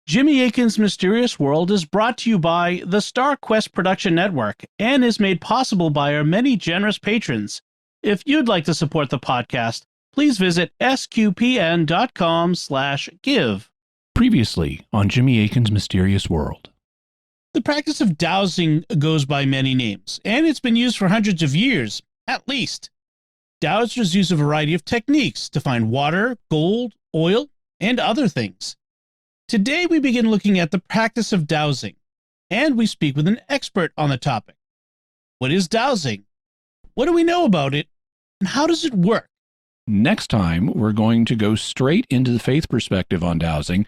Jimmy Akin's Mysterious World is brought to you by the Star Quest Production Network and is made possible by our many generous patrons. If you'd like to support the podcast, please visit sqpn.com/give. Previously on Jimmy Akin's Mysterious World. The practice of dowsing goes by many names, and it's been used for hundreds of years, at least. Dowsers use a variety of techniques to find water, gold, oil, and other things. Today we begin looking at the practice of dowsing, and we speak with an expert on the topic. What is dowsing? What do we know about it? And how does it work? Next time, we're going to go straight into the faith perspective on dowsing,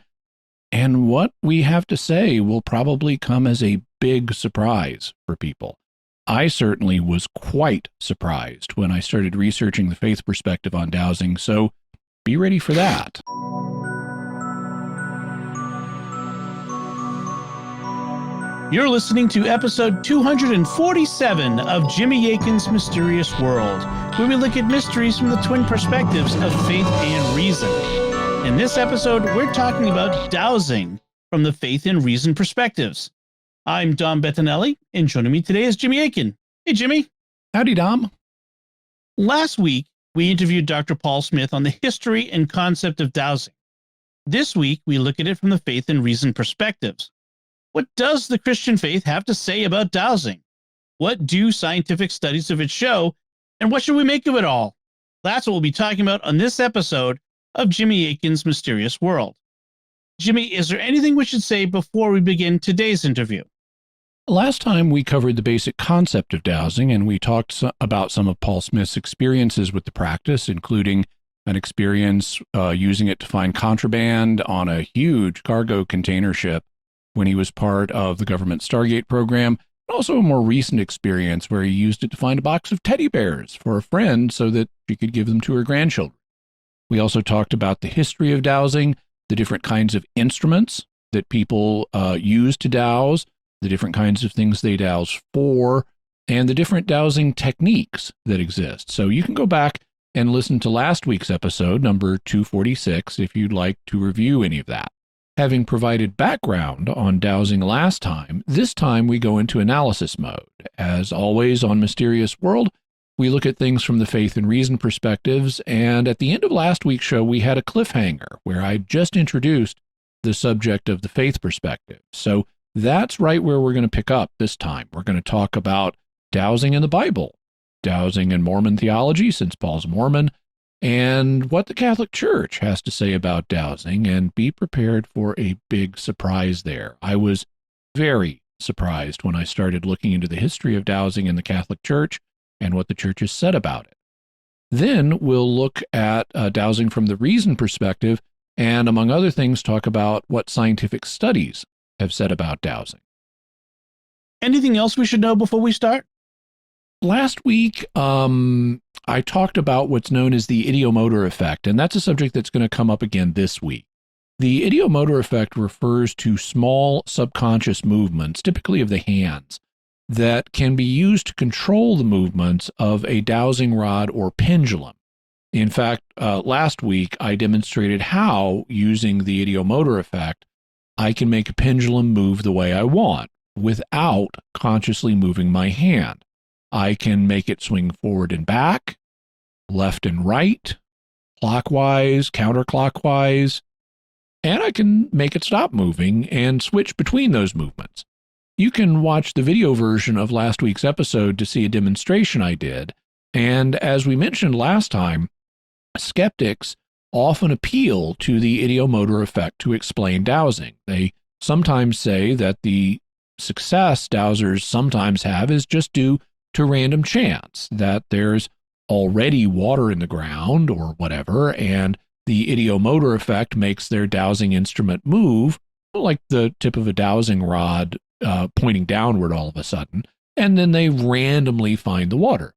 and what we have to say will probably come as a big surprise for people. I certainly was quite surprised when I started researching the faith perspective on dowsing, so be ready for that. You're listening to episode 247 of Jimmy Akin's Mysterious World, where we look at mysteries from the twin perspectives of faith and reason. In this episode, we're talking about dowsing from the faith and reason perspectives. I'm Dom Bettinelli, and joining me today is Jimmy Akin. Hey, Jimmy. Howdy, Dom. Last week, we interviewed Dr. Paul Smith on the history and concept of dowsing. This week, we look at it from the faith and reason perspectives. What does the Christian faith have to say about dowsing? What do scientific studies of it show? And what should we make of it all? That's what we'll be talking about on this episode of Jimmy Akin's Mysterious World. Jimmy, is there anything we should say before we begin today's interview? Last time we covered the basic concept of dowsing, and we talked about some of Paul Smith's experiences with the practice, including an experience using it to find contraband on a huge cargo container ship when he was part of the government Stargate program, and also a more recent experience where he used it to find a box of teddy bears for a friend so that she could give them to her grandchildren. We also talked about the history of dowsing, the different kinds of instruments that people use to dowse, the different kinds of things they dowse for, and the different dowsing techniques that exist. So you can go back and listen to last week's episode, number 246, if you'd like to review any of that. Having provided background on dowsing last time, this time we go into analysis mode. As always on Mysterious World, we look at things from the faith and reason perspectives, and at the end of last week's show, we had a cliffhanger where I just introduced the subject of the faith perspective. So that's right where we're going to pick up this time. We're going to talk about dowsing in the Bible, dowsing in Mormon theology, since Paul's Mormon, and what the Catholic Church has to say about dowsing, and be prepared for a big surprise there. I was very surprised when I started looking into the history of dowsing in the Catholic Church and what the Church has said about it. Then we'll look at dowsing from the reason perspective, and among other things, talk about what scientific studies have said about dowsing. Anything else we should know before we start? Last week, I talked about what's known as the Idiomotor Effect, and that's a subject that's going to come up again this week. The Idiomotor Effect refers to small subconscious movements, typically of the hands, that can be used to control the movements of a dowsing rod or pendulum. In fact, last week, I demonstrated how, using the Idiomotor Effect, I can make a pendulum move the way I want without consciously moving my hand. I can make it swing forward and back, left and right, clockwise, counterclockwise, and I can make it stop moving and switch between those movements. You can watch the video version of last week's episode to see a demonstration I did, and as we mentioned last time, skeptics often appeal to the idiomotor effect to explain dowsing. They sometimes say that the success dowsers sometimes have is just due to random chance, that there's already water in the ground or whatever, and the idiomotor effect makes their dowsing instrument move, like the tip of a dowsing rod pointing downward all of a sudden, and then they randomly find the water.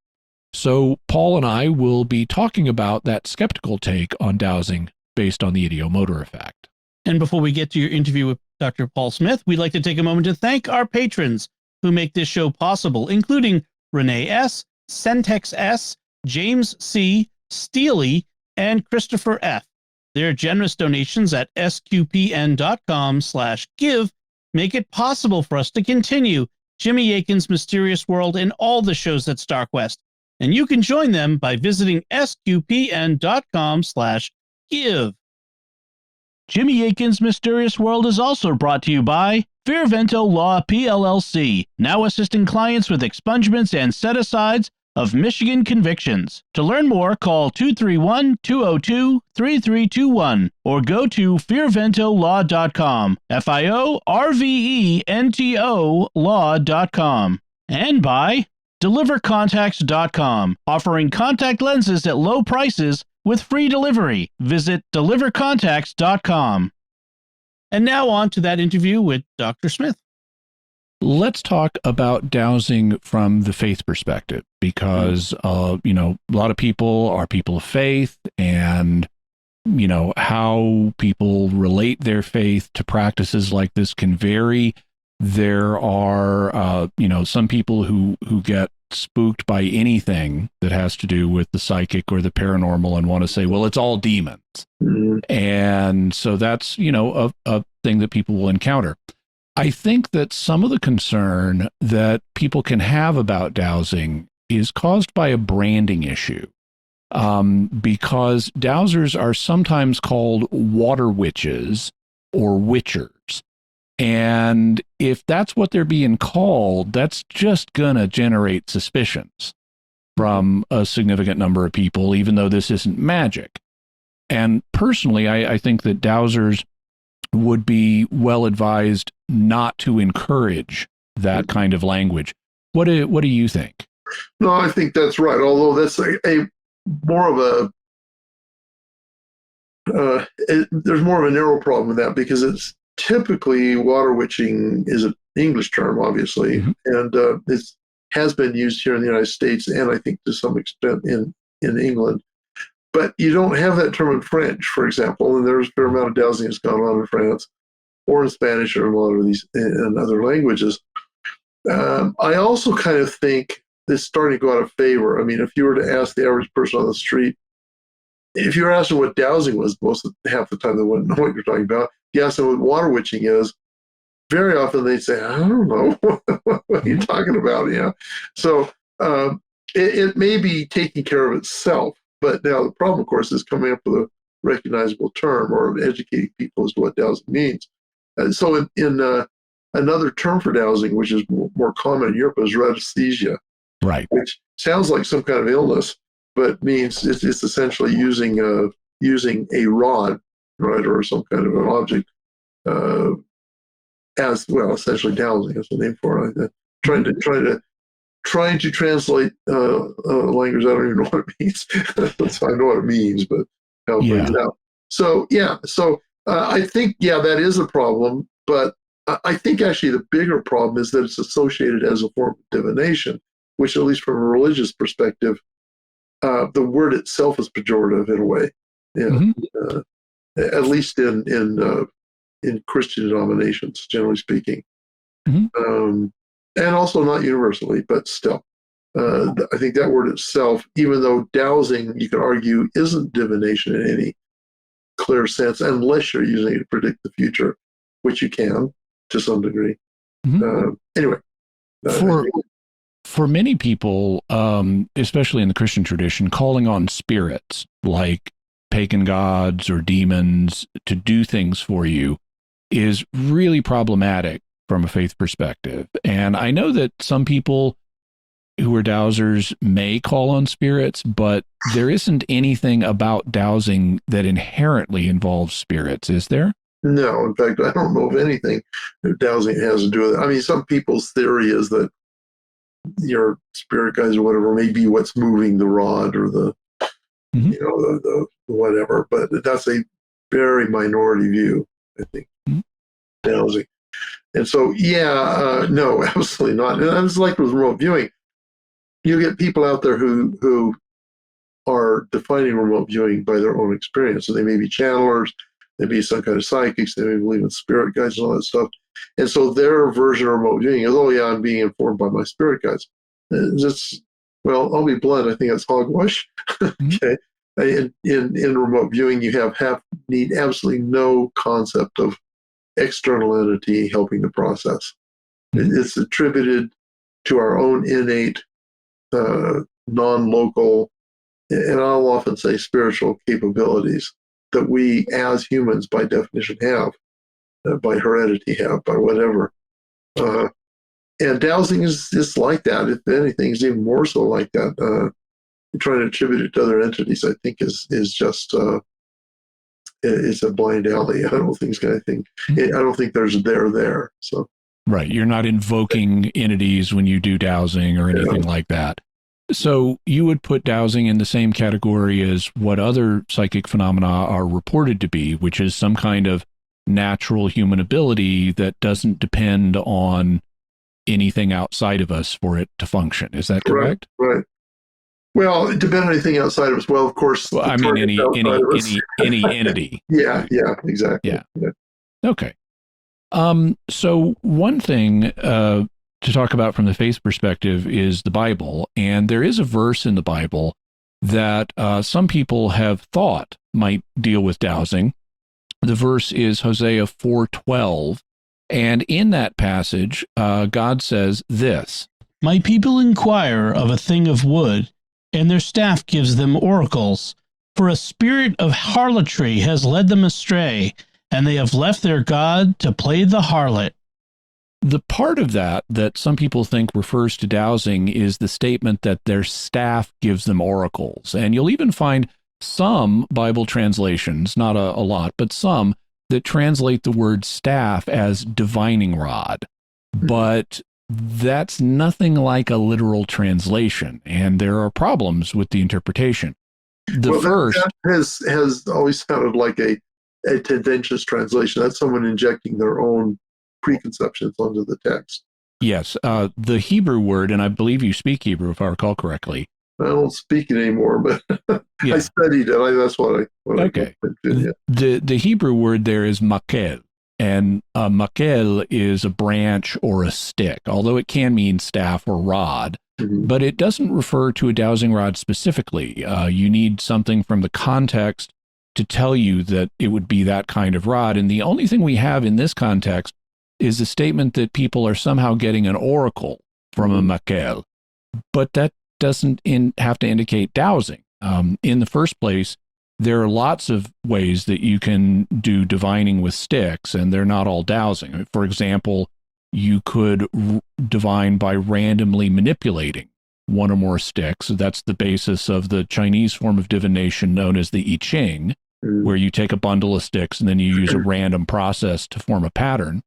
So Paul and I will be talking about that skeptical take on dowsing based on the idiomotor effect. And before we get to your interview with Dr. Paul Smith, we'd like to take a moment to thank our patrons who make this show possible, including Renee S., Centex S., James C., Steely, and Christopher F. Their generous donations at sqpn.com/give make it possible for us to continue Jimmy Akin's Mysterious World and all the shows at StarQuest. And you can join them by visiting sqpn.com/give. Jimmy Akin's Mysterious World is also brought to you by Fearvento Law PLLC, now assisting clients with expungements and set-asides of Michigan convictions. To learn more, call 231-202-3321 or go to fearventolaw.com, FIORVENTO law.com. And by delivercontacts.com, offering contact lenses at low prices with free delivery. Visit delivercontacts.com. And now on to that interview with Dr. Smith. Let's talk about dowsing from the faith perspective, because, a lot of people are people of faith, and, how people relate their faith to practices like this can vary. There are, some people who get spooked by anything that has to do with the psychic or the paranormal and want to say, well, it's all demons. Mm-hmm. And so that's, a thing that people will encounter. I think that some of the concern that people can have about dowsing is caused by a branding issue, because dowsers are sometimes called water witches or witchers. And if that's what they're being called, that's just going to generate suspicions from a significant number of people, even though this isn't magic. And personally, I think that dowsers would be well advised not to encourage that kind of language. What do you think? No, I think that's right. Although that's a more of there's more of a narrow problem with that, because it's typically water witching is an English term, obviously, mm-hmm. and it has been used here in the United States, and I think to some extent in England. But you don't have that term in French, for example, and there's a fair amount of dowsing that's gone on in France, or in Spanish, or in a lot of these in other languages. I also kind of think it's starting to go out of favor. I mean, if you were to ask the average person on the street, if you were asking what dowsing was, half the time they wouldn't know what you're talking about. If you ask them what water witching is, very often they'd say, I don't know, what are you talking about? Yeah. So it may be taking care of itself. But now the problem, of course, is coming up with a recognizable term or educating people as to what dowsing means. And so in another term for dowsing, which is more common in Europe, is radiasthesia, right? Which sounds like some kind of illness, but means it's essentially using a rod, right, or some kind of an object as well. Essentially, dowsing is the name for it. Trying to translate language. I don't even know what it means. I know what it means, but how it brings it out. So I think that is a problem. But I think actually the bigger problem is that it's associated as a form of divination, which, at least from a religious perspective, the word itself is pejorative in a way. Yeah, mm-hmm. At least in Christian denominations, generally speaking. Mm-hmm. And also not universally, but still. I think that word itself, even though dowsing, you could argue, isn't divination in any clear sense, unless you're using it to predict the future, which you can to some degree. Mm-hmm. Anyway. For many people, especially in the Christian tradition, calling on spirits like pagan gods or demons to do things for you is really problematic from a faith perspective. And I know that some people who are dowsers may call on spirits, but there isn't anything about dowsing that inherently involves spirits, is there? No, in fact, I don't know of anything that dowsing has to do with it. I mean, some people's theory is that your spirit guides or whatever may be what's moving the rod or the, mm-hmm. the whatever, but that's a very minority view, I think, mm-hmm. dowsing. And so, no, absolutely not. And it's like with remote viewing. You get people out there who are defining remote viewing by their own experience. So they may be channelers, they may be some kind of psychics, they may believe in spirit guides and all that stuff. And so their version of remote viewing is, I'm being informed by my spirit guides. I'll be blunt, I think that's hogwash. Okay. In remote viewing, you need absolutely no concept of external entity helping the process. It's attributed to our own innate, non-local, and I'll often say spiritual capabilities that we as humans by definition have, by heredity have, by whatever. And dowsing is like that. If anything, it's even more so like that. Trying to attribute it to other entities, I think, is just it's a blind alley. I don't think I don't think there's there. So right, you're not invoking entities when you do dowsing or anything like that. So you would put dowsing in the same category as what other psychic phenomena are reported to be, which is some kind of natural human ability that doesn't depend on anything outside of us for it to function. Is that correct? Right. Well, it depends on anything outside of us. Well, of course. Well, I mean, any entity. Yeah, exactly. Yeah. Okay. So one thing to talk about from the faith perspective is the Bible, and there is a verse in the Bible that some people have thought might deal with dowsing. The verse is Hosea 4:12, and in that passage, God says this: "My people inquire of a thing of wood, and their staff gives them oracles. For a spirit of harlotry has led them astray, and they have left their God to play the harlot." The part of that some people think refers to dowsing is the statement that their staff gives them oracles. And you'll even find some Bible translations, not a lot, but some that translate the word staff as divining rod. But that's nothing like a literal translation, and there are problems with the interpretation. That has always sounded like a tendentious translation. That's someone injecting their own preconceptions onto the text. Yes, the Hebrew word, and I believe you speak Hebrew if I recall correctly. I don't speak it anymore, but I studied it. That's what I okay. The Hebrew word there is makel, and makel is a branch or a stick, although it can mean staff or rod. Mm-hmm. But it doesn't refer to a dowsing rod specifically. You need something from the context to tell you that it would be that kind of rod. And the only thing we have in this context is the statement that people are somehow getting an oracle from a makel. But that doesn't have to indicate dowsing. In the first place, there are lots of ways that you can do divining with sticks, and they're not all dowsing. For example, you could divine by randomly manipulating one or more sticks. That's the basis of the Chinese form of divination known as the I Ching, where you take a bundle of sticks and then you use a random process to form a pattern.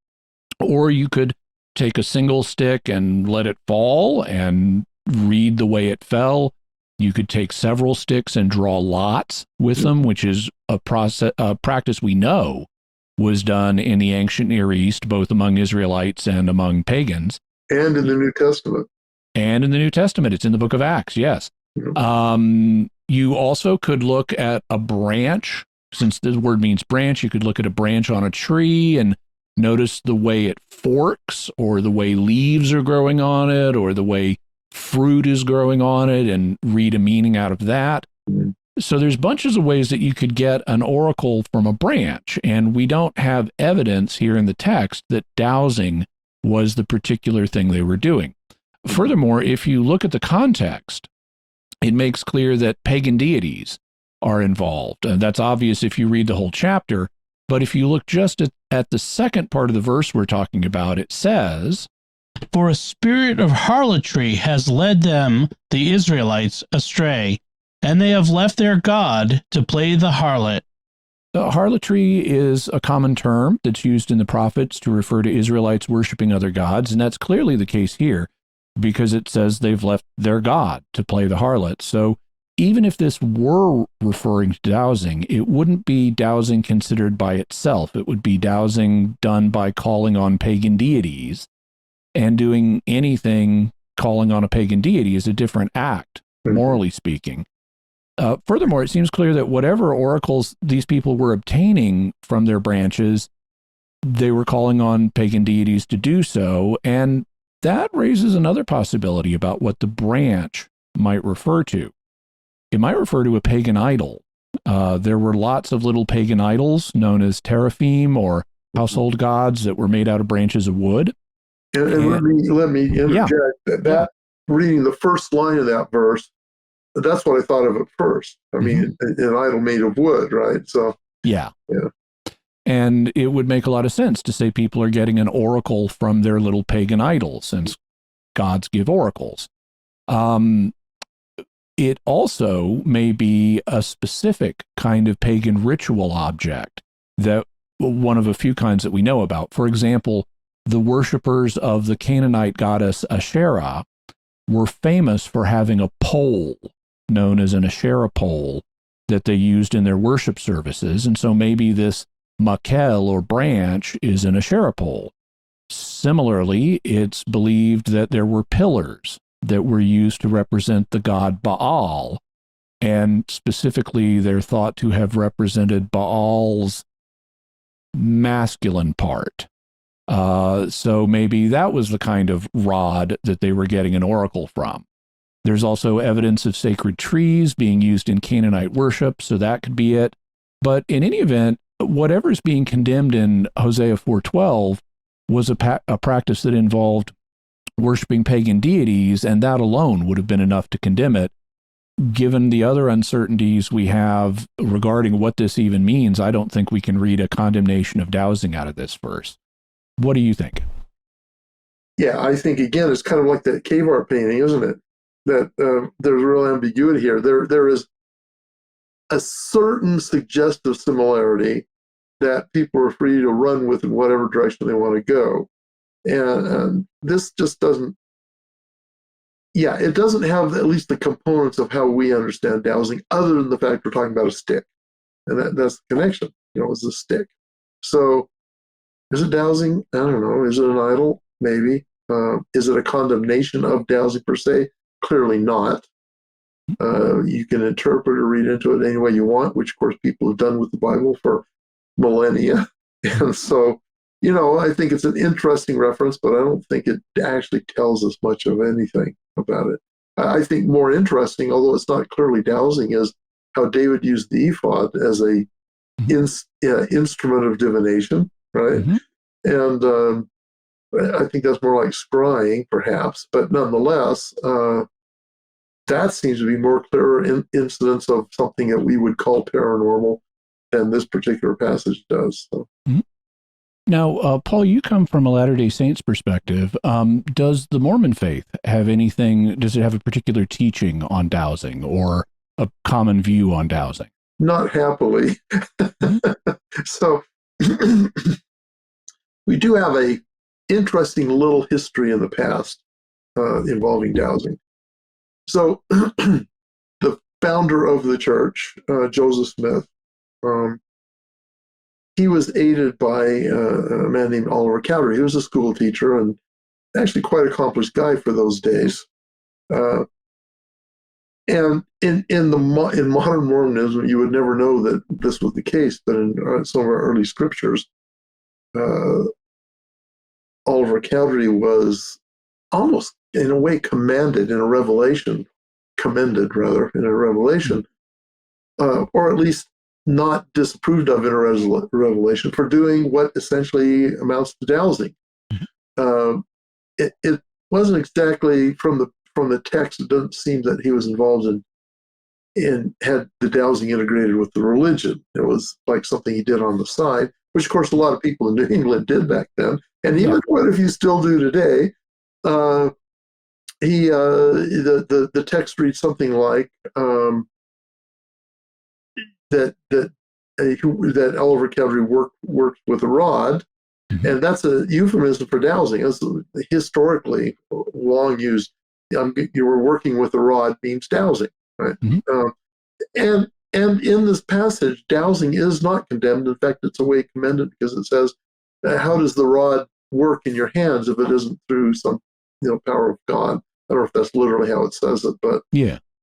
Or you could take a single stick and let it fall and read the way it fell. You could take several sticks and draw lots with them, which is a practice we know was done in the ancient Near East, both among Israelites and among pagans. And in the New Testament. And in the New Testament. It's in the book of Acts, yes. You also could look at a branch. Since the word means branch, you could look at a branch on a tree and notice the way it forks, or the way leaves are growing on it, or the way fruit is growing on it, and read a meaning out of that. So there's bunches of ways that you could get an oracle from a branch, and we don't have evidence here in the text that dowsing was the particular thing they were doing. Furthermore, if you look at the context, it makes clear that pagan deities are involved. And that's obvious if you read the whole chapter. But if you look just at the second part of the verse we're talking about, it says, "For a spirit of harlotry has led them, the Israelites, astray, and they have left their God to play the harlot." Harlotry is a common term that's used in the prophets to refer to Israelites worshiping other gods, and that's clearly the case here, because it says they've left their God to play the harlot. So even if this were referring to dowsing, it wouldn't be dowsing considered by itself. It would be dowsing done by calling on pagan deities, and doing anything calling on a pagan deity is a different act, morally speaking. Furthermore, it seems clear that whatever oracles these people were obtaining from their branches, they were calling on pagan deities to do so, and that raises another possibility about what the branch might refer to. it might refer to a pagan idol. There were lots of little pagan idols known as teraphim or household gods that were made out of branches of wood. And let me interject that reading the first line of that verse, that's what I thought of at first. I mean, an idol made of wood, right? So yeah. And it would make a lot of sense to say people are getting an oracle from their little pagan idols, since gods give oracles. It also may be a specific kind of pagan ritual object, that one of a few kinds that we know about. For example, the worshippers of the Canaanite goddess Asherah were famous for having a pole known as an Asherah pole that they used in their worship services. And so maybe this makel or branch is an Asherah pole. Similarly, it's believed that there were pillars that were used to represent the god Baal, and specifically they're thought to have represented Baal's masculine part. So maybe that was the kind of rod that they were getting an oracle from. There's also evidence of sacred trees being used in Canaanite worship, so that could be it. But in any event, whatever's being condemned in Hosea 4:12 was a practice that involved worshiping pagan deities, and that alone would have been enough to condemn it. Given the other uncertainties we have regarding what this even means, I don't think we can read a condemnation of dowsing out of this verse. What do you think? Yeah, I think, again, it's kind of like that cave art painting, isn't it? That there's real ambiguity here. There is a certain suggestive similarity that people are free to run with in whatever direction they want to go. And this just doesn't, it doesn't have at least the components of how we understand dowsing, other than the fact we're talking about a stick. And that's the connection, it's a stick. So is it dowsing? I don't know. Is it an idol? Maybe. Is it a condemnation of dowsing per se? Clearly not. You can interpret or read into it any way you want, which of course people have done with the Bible for millennia. And so, I think it's an interesting reference, but I don't think it actually tells us much of anything about it. I think more interesting, although it's not clearly dowsing, is how David used the ephod as a instrument of divination, right? And I think that's more like scrying, perhaps, but nonetheless, that seems to be more clearer incidence of something that we would call paranormal than this particular passage does. So. Now, Paul, you come from a Latter-day Saints perspective. Does the Mormon faith have does it have a particular teaching on dowsing or a common view on dowsing? Not happily. So we do have a interesting little history in the past involving dowsing. So the founder of the church, Joseph Smith, he was aided by a man named Oliver Cowdery. He was a school teacher and actually quite an accomplished guy for those days. And in modern Mormonism, you would never know that this was the case, but in some of our early scriptures, Oliver Cowdery was almost, in a way, commended in a revelation, or at least not disapproved of in a revelation for doing what essentially amounts to dowsing. It wasn't exactly from the text. It doesn't seem that he was involved in had the dowsing integrated with the religion. It was like something he did on the side, which of course a lot of people in New England did back then, and even quite a few still do today. The text reads something like that Oliver Cowdery worked with a rod, and that's a euphemism for dowsing. That's historically long used. You were working with a rod means dowsing, right? And in this passage, dowsing is not condemned. In fact, it's a way commended because it says, "How does the rod work in your hands if it isn't through some power of God?" I don't know if that's literally how it says it, but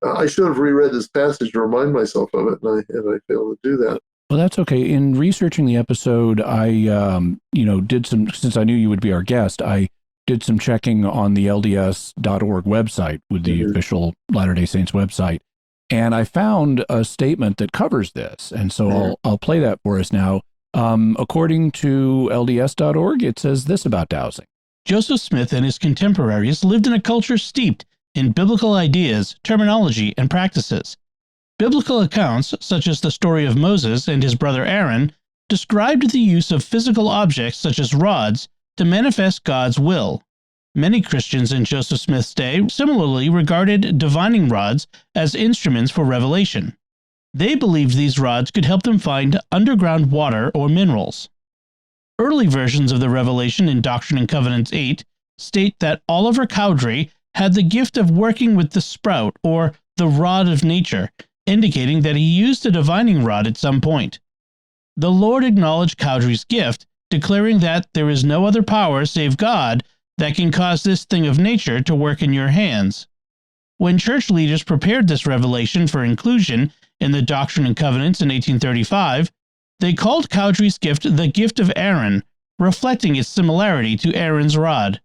I should have reread this passage to remind myself of it, and I failed to do that. Well, that's okay. In researching the episode, I did some, since I knew you would be our guest, I did some checking on the LDS.org website with the official Latter-day Saints website. And I found a statement that covers this. And so I'll play that for us now. According to LDS.org, it says this about dowsing. Joseph Smith and his contemporaries lived in a culture steeped in biblical ideas, terminology, and practices. Biblical accounts, such as the story of Moses and his brother Aaron, described the use of physical objects such as rods to manifest God's will. Many Christians in Joseph Smith's day similarly regarded divining rods as instruments for revelation. They believed these rods could help them find underground water or minerals. Early versions of the revelation in Doctrine and Covenants 8 state that Oliver Cowdery had the gift of working with the sprout or the rod of nature, indicating that he used a divining rod at some point. The Lord acknowledged Cowdery's gift, declaring that there is no other power save God that can cause this thing of nature to work in your hands. When church leaders prepared this revelation for inclusion in the Doctrine and Covenants in 1835, they called Cowdery's gift the gift of Aaron, reflecting its similarity to Aaron's rod.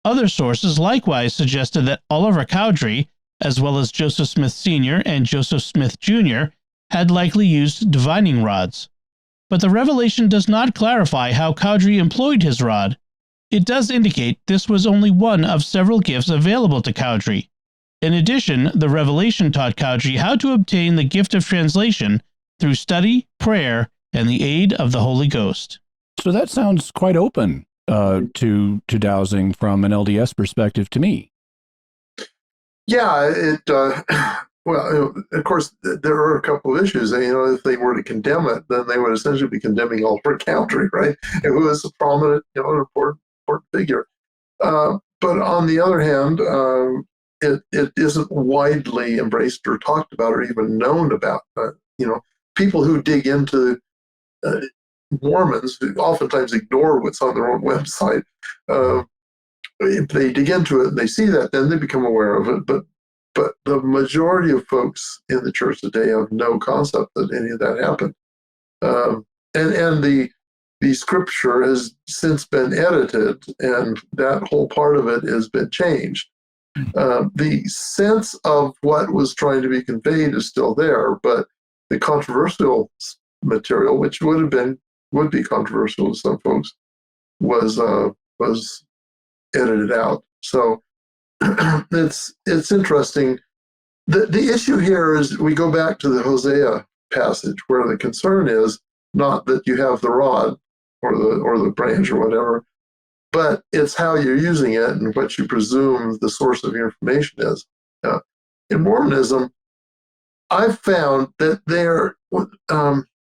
Other sources likewise suggested that Oliver Cowdery, as well as Joseph Smith Sr. and Joseph Smith Jr., had likely used divining rods. But the revelation does not clarify how Cowdery employed his rod. It does indicate this was only one of several gifts available to Cowdery. In addition, the revelation taught Cowdery how to obtain the gift of translation through study, prayer, and the aid of the Holy Ghost. So that sounds quite open to dowsing from an LDS perspective to me. Yeah, well, of course, there are a couple of issues. If they were to condemn it, then they would essentially be condemning Oliver Cowdery, right? Who is a prominent, an important figure. But on the other hand, it isn't widely embraced or talked about or even known about. People who dig into Mormons who oftentimes ignore what's on their own website. If they dig into it and they see that, then they become aware of it. But the majority of folks in the church today have no concept that any of that happened. And the scripture has since been edited, and that whole part of it has been changed. The sense of what was trying to be conveyed is still there, but the controversial material, which would be controversial to some folks, was edited out. So it's interesting. The issue here is we go back to the Hosea passage where the concern is not that you have the rod or the branch or whatever, but it's how you're using it and what you presume the source of your information is. In Mormonism, I've found that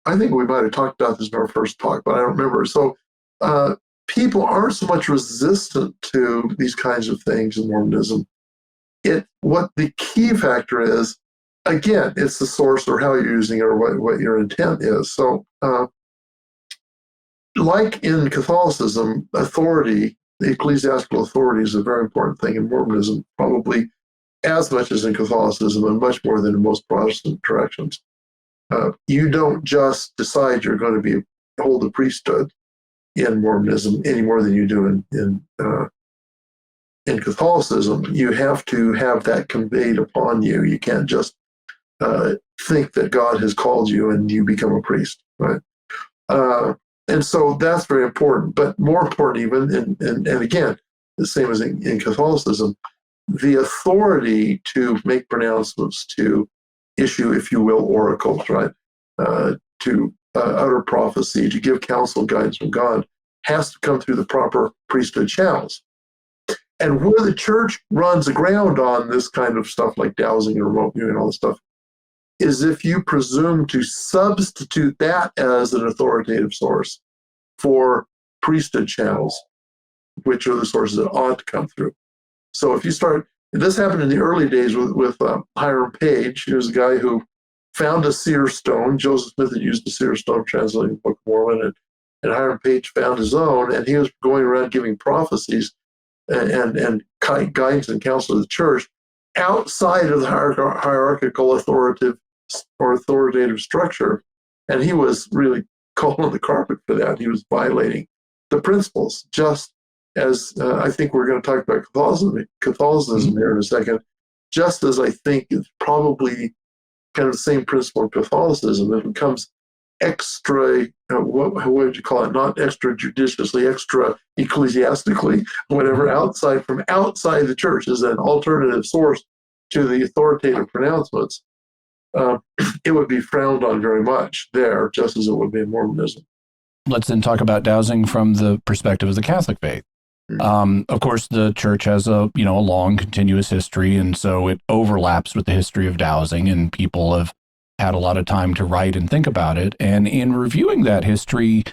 I think we might have talked about this in our first talk, but I don't remember. So people aren't so much resistant to these kinds of things in Mormonism. What the key factor is, again, it's the source or how you're using it or what your intent is. So like in Catholicism, authority, the ecclesiastical authority is a very important thing in Mormonism, probably as much as in Catholicism and much more than in most Protestant directions. You don't just decide you're going to hold the priesthood in Mormonism any more than you do in Catholicism. You have to have that conveyed upon you. You can't just think that God has called you and you become a priest, right? And so that's very important. But more important even, and again, the same as in Catholicism, the authority to make pronouncements, to issue, if you will, oracles, right? To utter prophecy, to give counsel, guidance from God, has to come through the proper priesthood channels. And where the church runs aground on this kind of stuff like dowsing and remote viewing and all this stuff is if you presume to substitute that as an authoritative source for priesthood channels, which are the sources that ought to come through. So if you start, this happened in the early days with Hiram Page. He was a guy who found a seer stone. Joseph Smith had used the seer stone translating the Book of Mormon, and Hiram Page found his own, and he was going around giving prophecies and guidance and counsel to the church outside of the hierarchical authoritative structure. And he was really called on the carpet for that. He was violating the principles, just as I think we're going to talk about Catholicism here in a second, just as I think it's probably kind of the same principle in Catholicism. It becomes extra, what would you call it? Not extrajudiciously, extra ecclesiastically, whatever, from outside the church as an alternative source to the authoritative pronouncements. It would be frowned on very much there, just as it would be in Mormonism. Let's then talk about dowsing from the perspective of the Catholic faith. Of course, the church has a long continuous history, and so it overlaps with the history of dowsing, and people have had a lot of time to write and think about it. And in reviewing that history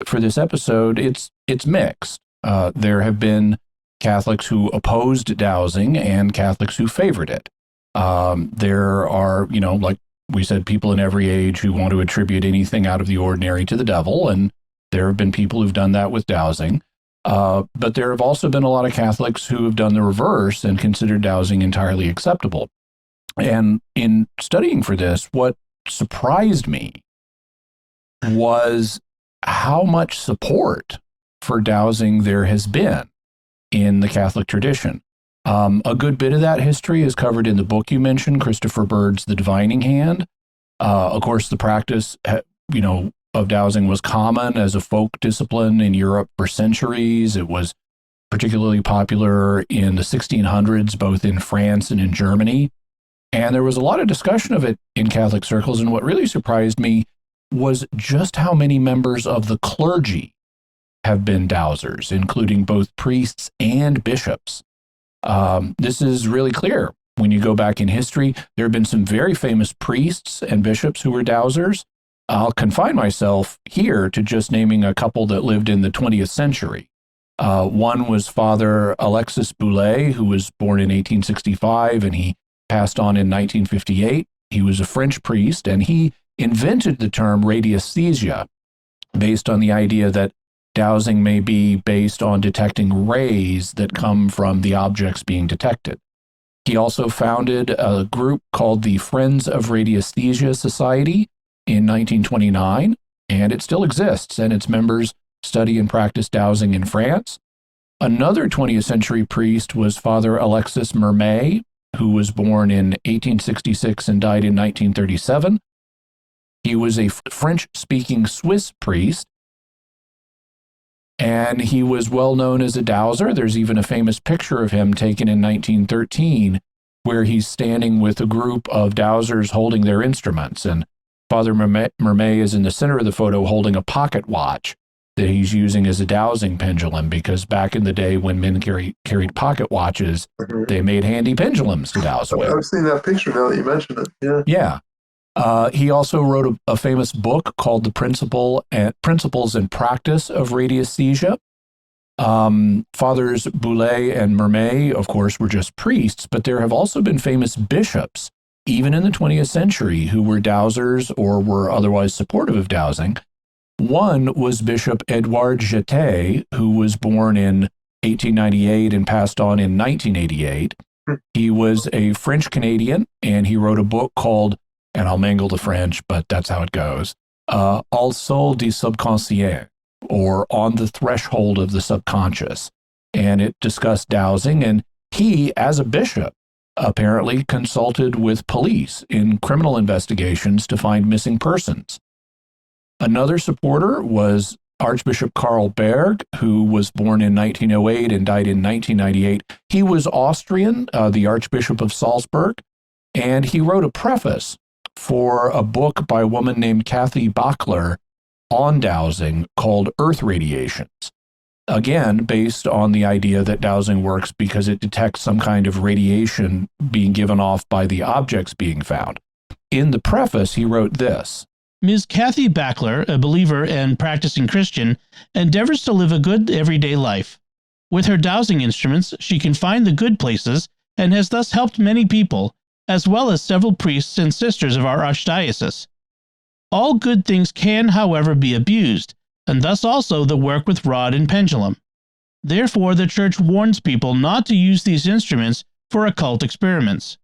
for this episode, it's mixed. There have been Catholics who opposed dowsing and Catholics who favored it. There are, like we said, people in every age who want to attribute anything out of the ordinary to the devil, and there have been people who've done that with dowsing. But there have also been a lot of Catholics who have done the reverse and considered dowsing entirely acceptable. And in studying for this, what surprised me was how much support for dowsing there has been in the Catholic tradition. A good bit of that history is covered in the book you mentioned, Christopher Bird's The Divining Hand. Of course, the practice, of dowsing was common as a folk discipline in Europe for centuries. It was particularly popular in the 1600s, both in France and in Germany. And there was a lot of discussion of it in Catholic circles. And what really surprised me was just how many members of the clergy have been dowsers, including both priests and bishops. This is really clear. When you go back in history, there have been some very famous priests and bishops who were dowsers. I'll confine myself here to just naming a couple that lived in the 20th century. One was Father Alexis Boulet, who was born in 1865, and he passed on in 1958. He was a French priest, and he invented the term radiasthesia, based on the idea that dowsing may be based on detecting rays that come from the objects being detected. He also founded a group called the Friends of Radiasthesia Society in 1929, and it still exists, and its members study and practice dowsing in France. Another 20th century priest was Father Alexis Mermet, who was born in 1866 and died in 1937. He was a French-speaking Swiss priest, and he was well known as a dowser. There's even a famous picture of him taken in 1913 where he's standing with a group of dowsers holding their instruments. And Father Mermet is in the center of the photo holding a pocket watch that he's using as a dowsing pendulum, because back in the day when men carried pocket watches, they made handy pendulums to dowse with. I've seen that picture now that you mentioned it. Yeah. He also wrote a famous book called The Principles and Practice of Radiasthesia. Fathers Boulet and Mermet, of course, were just priests, but there have also been famous bishops, even in the 20th century, who were dowsers or were otherwise supportive of dowsing. One was Bishop Edouard Jeté, who was born in 1898 and passed on in 1988. He was a French-Canadian, and he wrote a book called, and I'll mangle the French, but that's how it goes, Au Sol du Subconscient, or On the Threshold of the Subconscious. And it discussed dowsing, and he, as a bishop, apparently consulted with police in criminal investigations to find missing persons. Another supporter was Archbishop Karl Berg, who was born in 1908 and died in 1998. He was Austrian, the Archbishop of Salzburg, and he wrote a preface for a book by a woman named Kathy Bachler on dowsing called Earth Radiations. Again, based on the idea that dowsing works because it detects some kind of radiation being given off by the objects being found. In the preface, he wrote this: Ms. Kathy Bachler, a believer and practicing Christian, endeavors to live a good everyday life. With her dowsing instruments, she can find the good places and has thus helped many people, as well as several priests and sisters of our archdiocese. All good things can, however, be abused, and thus also the work with rod and pendulum. Therefore, the Church warns people not to use these instruments for occult experiments.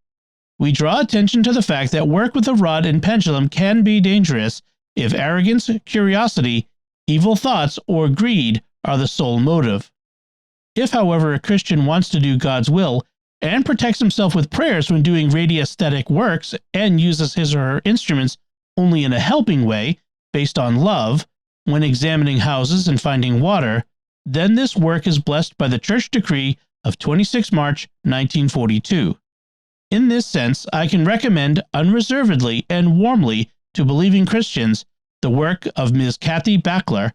We draw attention to the fact that work with a rod and pendulum can be dangerous if arrogance, curiosity, evil thoughts, or greed are the sole motive. If, however, a Christian wants to do God's will and protects himself with prayers when doing radiesthetic works and uses his or her instruments only in a helping way, based on love, when examining houses and finding water, then this work is blessed by the Church decree of 26 March 1942. In this sense, I can recommend unreservedly and warmly to believing Christians the work of Ms. Kathy Backler,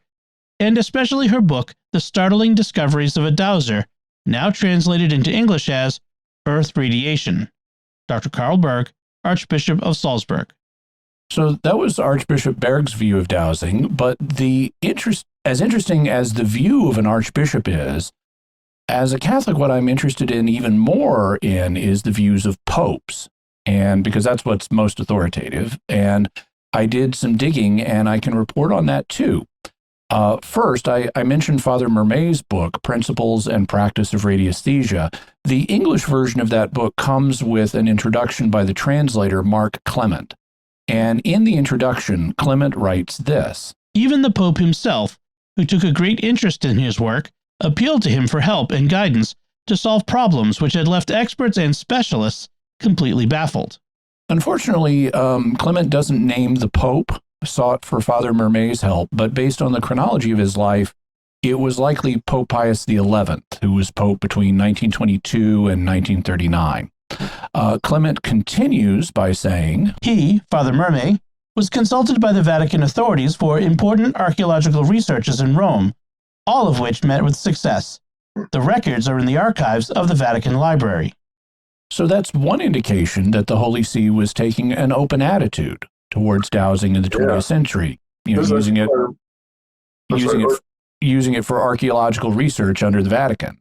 and especially her book, The Startling Discoveries of a Dowser, now translated into English as Earth Radiation. Dr. Karl Berg, Archbishop of Salzburg. So that was Archbishop Berg's view of dowsing, but as interesting as the view of an archbishop is, as a Catholic, what I'm interested in even more in is the views of popes, and because that's what's most authoritative. And I did some digging, and I can report on that too. First, I mentioned Father Mermet's book, Principles and Practice of Radiesthesia. The English version of that book comes with an introduction by the translator, Mark Clement. And in the introduction, Clement writes this: Even the Pope himself, who took a great interest in his work, appealed to him for help and guidance to solve problems which had left experts and specialists completely baffled. Unfortunately, Clement doesn't name the Pope sought for Father Mermet's help, but based on the chronology of his life, it was likely Pope Pius XI, who was Pope between 1922 and 1939. Clement continues by saying, He, Father Mermet, was consulted by the Vatican authorities for important archaeological researches in Rome, all of which met with success. The records are in the archives of the Vatican Library. So that's one indication that the Holy See was taking an open attitude towards dowsing in the 20th century, using it for archaeological research under the Vatican.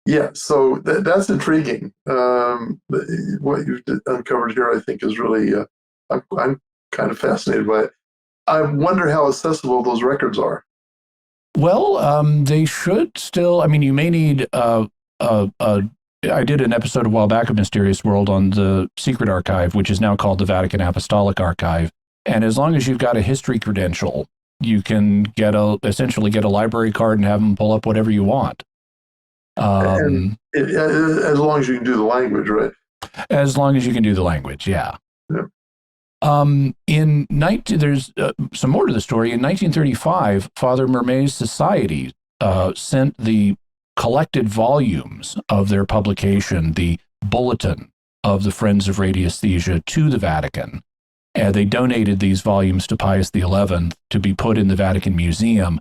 Yeah, so that's intriguing. What you've uncovered here, I think, is really, I'm kind of fascinated by it. I wonder how accessible those records are. Well, they should still, you may need, I did an episode a while back of Mysterious World on the secret archive, which is now called the Vatican Apostolic Archive. And as long as you've got a history credential, you can essentially get a library card and have them pull up whatever you want. As long as you can do the language, right? As long as you can do the language, yeah. There's some more to the story. In 1935, Father Mermet's Society sent the collected volumes of their publication, the Bulletin of the Friends of Radiesthesia, to the Vatican. And they donated these volumes to Pius XI to be put in the Vatican Museum.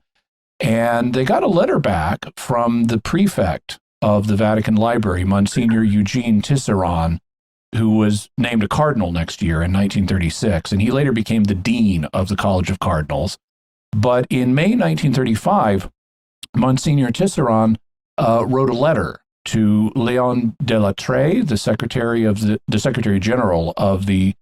And they got a letter back from the prefect of the Vatican Library, Monsignor Eugene Tisseron, who was named a cardinal next year in 1936, and he later became the dean of the College of Cardinals. But in May 1935, Monsignor Tisseron wrote a letter to Léon Delattre, the Secretary General of the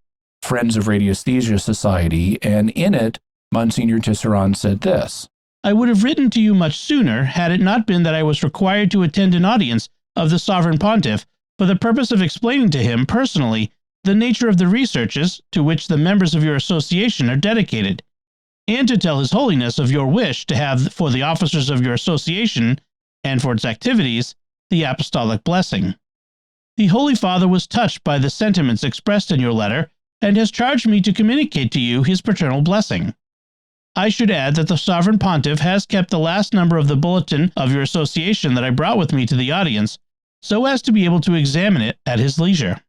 Friends of Radiesthesia Society, and in it, Monsignor Tisseron said this: I would have written to you much sooner had it not been that I was required to attend an audience of the Sovereign Pontiff for the purpose of explaining to him personally the nature of the researches to which the members of your association are dedicated, and to tell His Holiness of your wish to have for the officers of your association and for its activities the apostolic blessing. The Holy Father was touched by the sentiments expressed in your letter and has charged me to communicate to you his paternal blessing. I should add that the Sovereign Pontiff has kept the last number of the bulletin of your association that I brought with me to the audience, so as to be able to examine it at his leisure.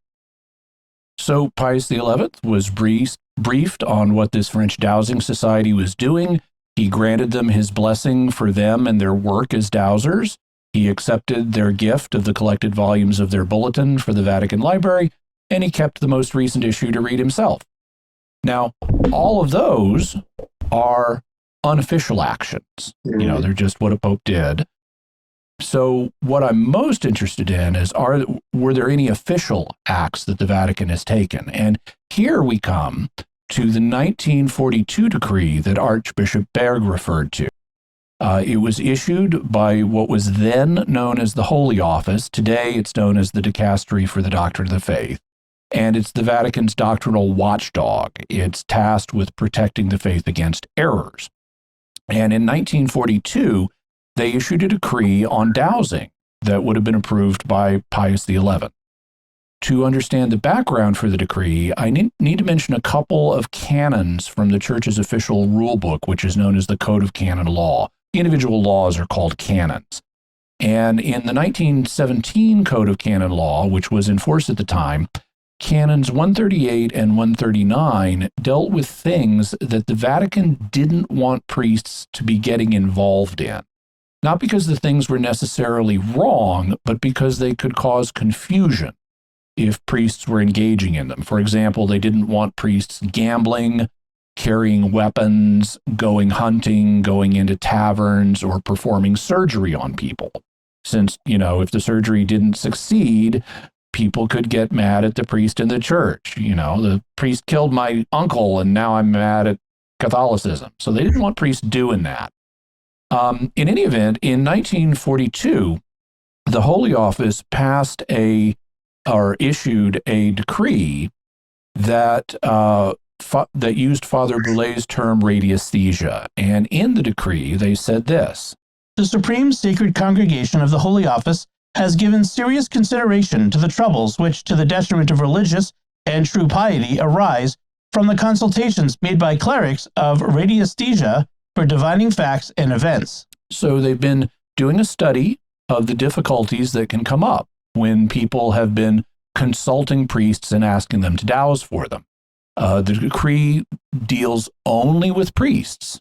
So Pius XI was briefed on what this French dowsing society was doing. He granted them his blessing for them and their work as dowsers. He accepted their gift of the collected volumes of their bulletin for the Vatican Library, and he kept the most recent issue to read himself. Now, all of those are unofficial actions. They're just what a pope did. So what I'm most interested in is, were there any official acts that the Vatican has taken? And here we come to the 1942 decree that Archbishop Berg referred to. It was issued by what was then known as the Holy Office. Today it's known as the Dicastery for the Doctrine of the Faith. And it's the Vatican's doctrinal watchdog. It's tasked with protecting the faith against errors. And in 1942, they issued a decree on dowsing that would have been approved by Pius XI. To understand the background for the decree, I need to mention a couple of canons from the Church's official rule book, which is known as the Code of Canon Law. Individual laws are called canons. And in the 1917 Code of Canon Law, which was in force at the time, Canons 138 and 139 dealt with things that the Vatican didn't want priests to be getting involved in. Not because the things were necessarily wrong, but because they could cause confusion if priests were engaging in them. For example, they didn't want priests gambling, carrying weapons, going hunting, going into taverns, or performing surgery on people. Since, if the surgery didn't succeed, people could get mad at the priest in the church. The priest killed my uncle and now I'm mad at Catholicism. So they didn't want priests doing that. In any event, in 1942, the Holy Office issued a decree that that used Father Boulet's term radiesthesia. And in the decree, they said this: "The Supreme Sacred Congregation of the Holy Office has given serious consideration to the troubles which, to the detriment of religious and true piety, arise from the consultations made by clerics of radiesthesia for divining facts and events." So they've been doing a study of the difficulties that can come up when people have been consulting priests and asking them to douse for them. The decree deals only with priests,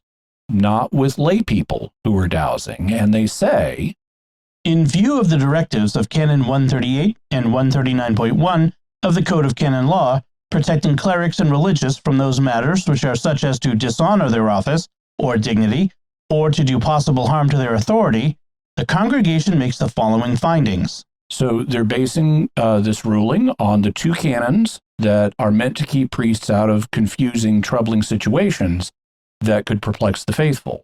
not with lay people who are dowsing. And they say, "In view of the directives of Canon 138 and 139.1 of the Code of Canon Law, protecting clerics and religious from those matters which are such as to dishonor their office or dignity, or to do possible harm to their authority, the congregation makes the following findings." So they're basing this ruling on the two canons that are meant to keep priests out of confusing, troubling situations that could perplex the faithful.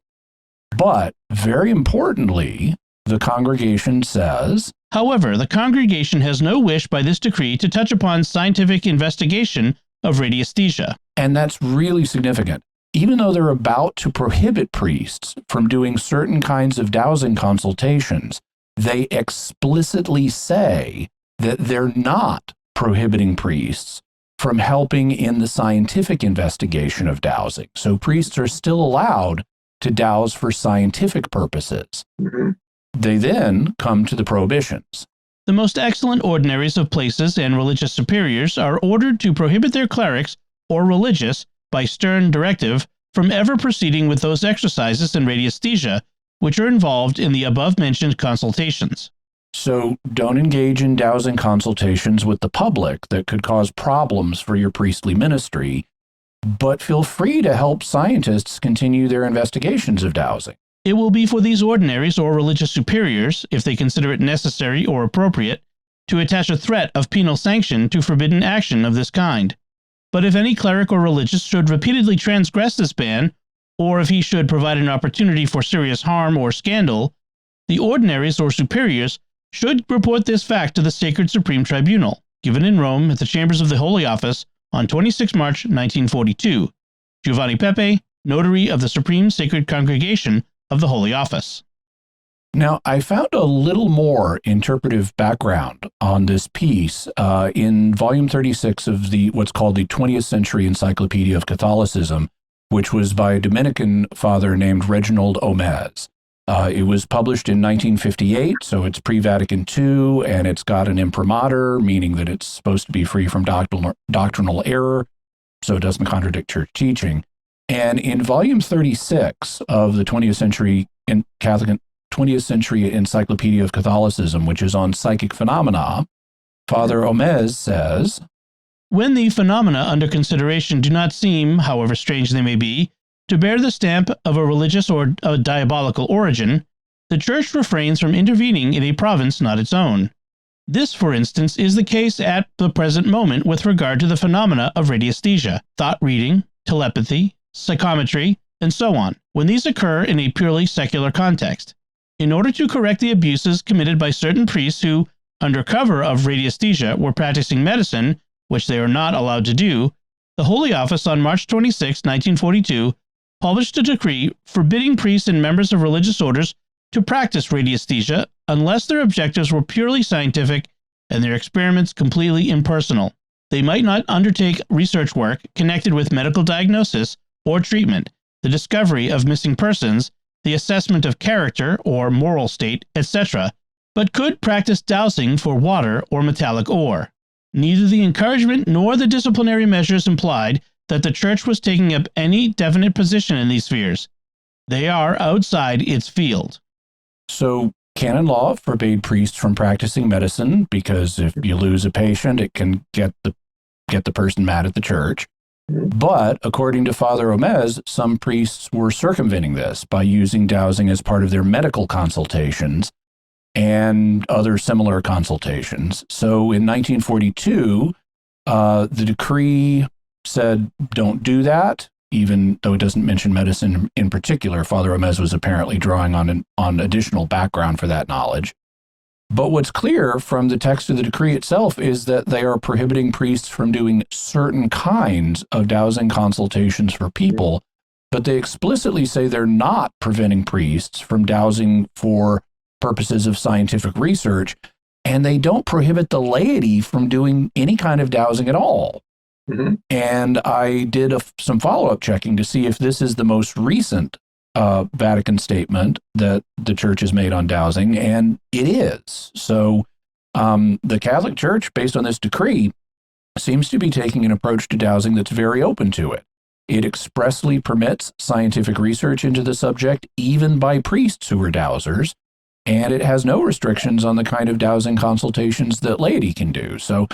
But very importantly, the congregation says, "However, the congregation has no wish by this decree to touch upon scientific investigation of radiesthesia." And that's really significant. Even though they're about to prohibit priests from doing certain kinds of dowsing consultations, they explicitly say that they're not prohibiting priests from helping in the scientific investigation of dowsing. So priests are still allowed to douse for scientific purposes. Mm-hmm. They then come to the prohibitions. "The most excellent ordinaries of places and religious superiors are ordered to prohibit their clerics or religious, by stern directive, from ever proceeding with those exercises in radiesthesia which are involved in the above-mentioned consultations." So don't engage in dowsing consultations with the public that could cause problems for your priestly ministry, but feel free to help scientists continue their investigations of dowsing. It will be for these ordinaries or religious superiors, if they consider it necessary or appropriate, to attach a threat of penal sanction to forbidden action of this kind. But if any cleric or religious should repeatedly transgress this ban, or if he should provide an opportunity for serious harm or scandal, the ordinaries or superiors should report this fact to the Sacred Supreme Tribunal, given in Rome at the Chambers of the Holy Office on 26 March 1942. Giovanni Pepe, Notary of the Supreme Sacred Congregation of the Holy Office. Now, I found a little more interpretive background on this piece in volume 36 of what's called the 20th Century Encyclopedia of Catholicism, which was by a Dominican father named Reginald Omez. It was published in 1958, so it's pre-Vatican II, and it's got an imprimatur, meaning that it's supposed to be free from doctrinal error, so it doesn't contradict church teaching. And in volume 36 of the 20th Century Encyclopedia of Catholicism, which is on psychic phenomena, Father Omez says, "When the phenomena under consideration do not seem, however strange they may be, to bear the stamp of a religious or a diabolical origin, the Church refrains from intervening in a province not its own. This, for instance, is the case at the present moment with regard to the phenomena of radiesthesia, thought reading, telepathy, psychometry, and so on, when these occur in a purely secular context. In order to correct the abuses committed by certain priests who, under cover of radiesthesia, were practicing medicine, which they are not allowed to do, the Holy Office on March 26, 1942, published a decree forbidding priests and members of religious orders to practice radiesthesia unless their objectives were purely scientific and their experiments completely impersonal. They might not undertake research work connected with medical diagnosis or treatment, the discovery of missing persons, the assessment of character or moral state, etc., but could practice dowsing for water or metallic ore. Neither the encouragement nor the disciplinary measures implied that the Church was taking up any definite position in these spheres. They are outside its field. So, canon law forbade priests from practicing medicine because if you lose a patient, it can get the person mad at the Church. But according to Father Omez, some priests were circumventing this by using dowsing as part of their medical consultations and other similar consultations. So in 1942, the decree said don't do that, even though it doesn't mention medicine in particular. Father Omez was apparently drawing on additional background for that knowledge. But what's clear from the text of the decree itself is that they are prohibiting priests from doing certain kinds of dowsing consultations for people, but they explicitly say they're not preventing priests from dowsing for purposes of scientific research, and they don't prohibit the laity from doing any kind of dowsing at all. Mm-hmm. And I did some follow-up checking to see if this is the most recent Vatican statement that the Church has made on dowsing, and it is. So the Catholic Church, based on this decree, seems to be taking an approach to dowsing that's very open to it. It expressly permits scientific research into the subject, even by priests who are dowsers, and it has no restrictions on the kind of dowsing consultations that laity can do. So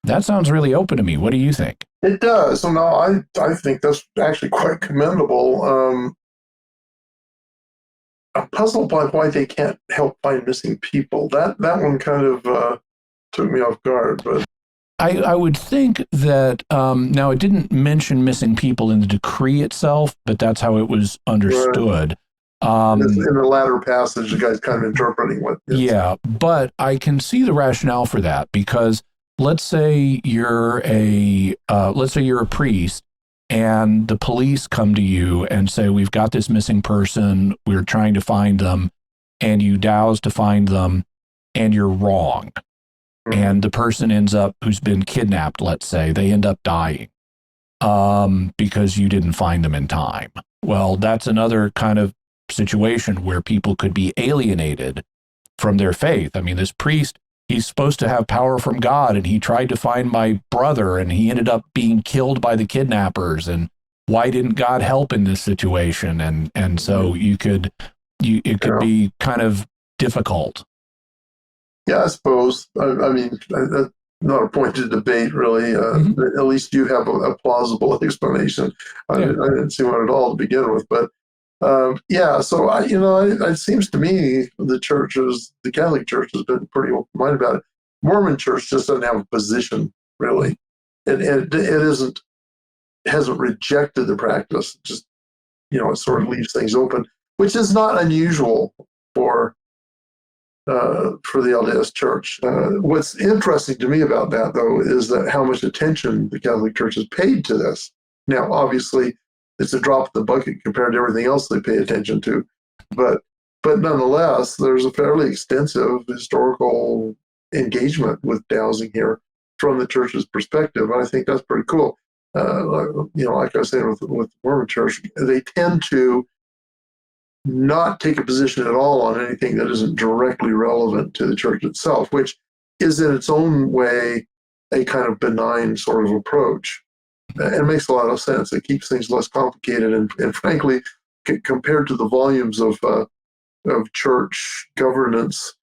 that sounds really open to me. What do you think? It does. So no, I think that's actually quite commendable. I'm puzzled by why they can't help find missing people. That one kind of took me off guard. But I would think that, now it didn't mention missing people in the decree itself, but that's how it was understood. Right. In the latter passage, the guy's kind of interpreting what. Yeah, but I can see the rationale for that, because let's say you're a priest, and the police come to you and say, we've got this missing person, we're trying to find them, and you douse to find them, and you're wrong. Mm-hmm. And the person ends up, who's been kidnapped, let's say, they end up dying because you didn't find them in time. Well, that's another kind of situation where people could be alienated from their faith. I mean, this priest, he's supposed to have power from God, and he tried to find my brother, and he ended up being killed by the kidnappers. And why didn't God help in this situation? And so it could be kind of difficult. Yeah, I suppose. I mean, that's not a point to debate, really. At least you have a plausible explanation. I didn't see one at all to begin with, but so it seems to me the Catholic Church has been pretty open-minded about it. Mormon Church just doesn't have a position, really. It hasn't rejected the practice. It just, it sort of leaves things open, which is not unusual for the LDS Church. What's interesting to me about that, though, is that how much attention the Catholic Church has paid to this. Now, obviously, it's a drop in the bucket compared to everything else they pay attention to. But nonetheless, there's a fairly extensive historical engagement with dowsing here from the Church's perspective. And I think that's pretty cool. Like I was saying with the Mormon Church, they tend to not take a position at all on anything that isn't directly relevant to the Church itself, which is in its own way a kind of benign sort of approach. It makes a lot of sense. It keeps things less complicated, and frankly, compared to the volumes of church governance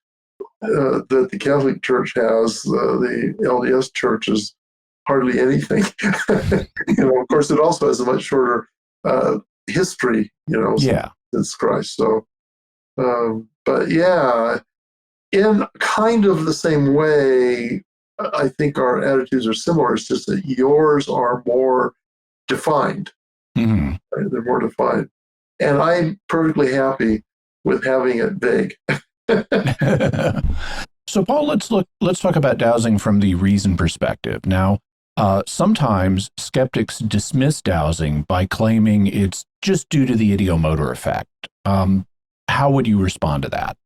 that the Catholic Church has, the LDS Church is hardly anything. Of course, it also has a much shorter history, since Christ. So, but yeah, in kind of the same way, I think our attitudes are similar. It's just that yours are more defined. Mm-hmm. Right? They're more defined. And I'm perfectly happy with having it vague. So, Paul, let's talk about dowsing from the reason perspective. Now, sometimes skeptics dismiss dowsing by claiming it's just due to the idiomotor effect. How would you respond to that?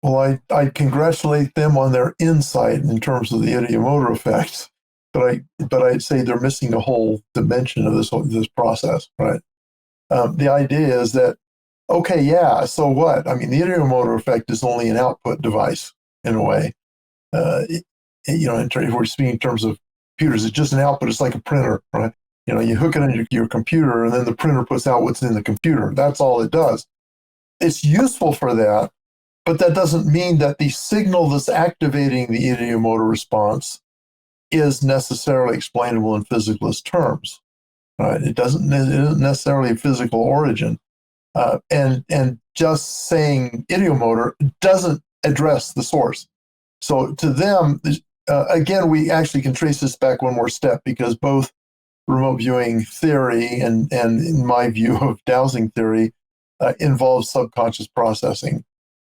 Well, I congratulate them on their insight in terms of the idiomotor effects, but I'd say they're missing a whole dimension of this process, right? The idea is that, okay, yeah, so what? I mean, the idiomotor effect is only an output device in a way. If we're speaking in terms of computers, it's just an output. It's like a printer, right? You hook it into your computer, and then the printer puts out what's in the computer. That's all it does. It's useful for that, but that doesn't mean that the signal that's activating the idiomotor response is necessarily explainable in physicalist terms, right? It isn't necessarily a physical origin. And just saying idiomotor doesn't address the source. So to them, again, we actually can trace this back one more step, because both remote viewing theory and in my view of dowsing theory involves subconscious processing.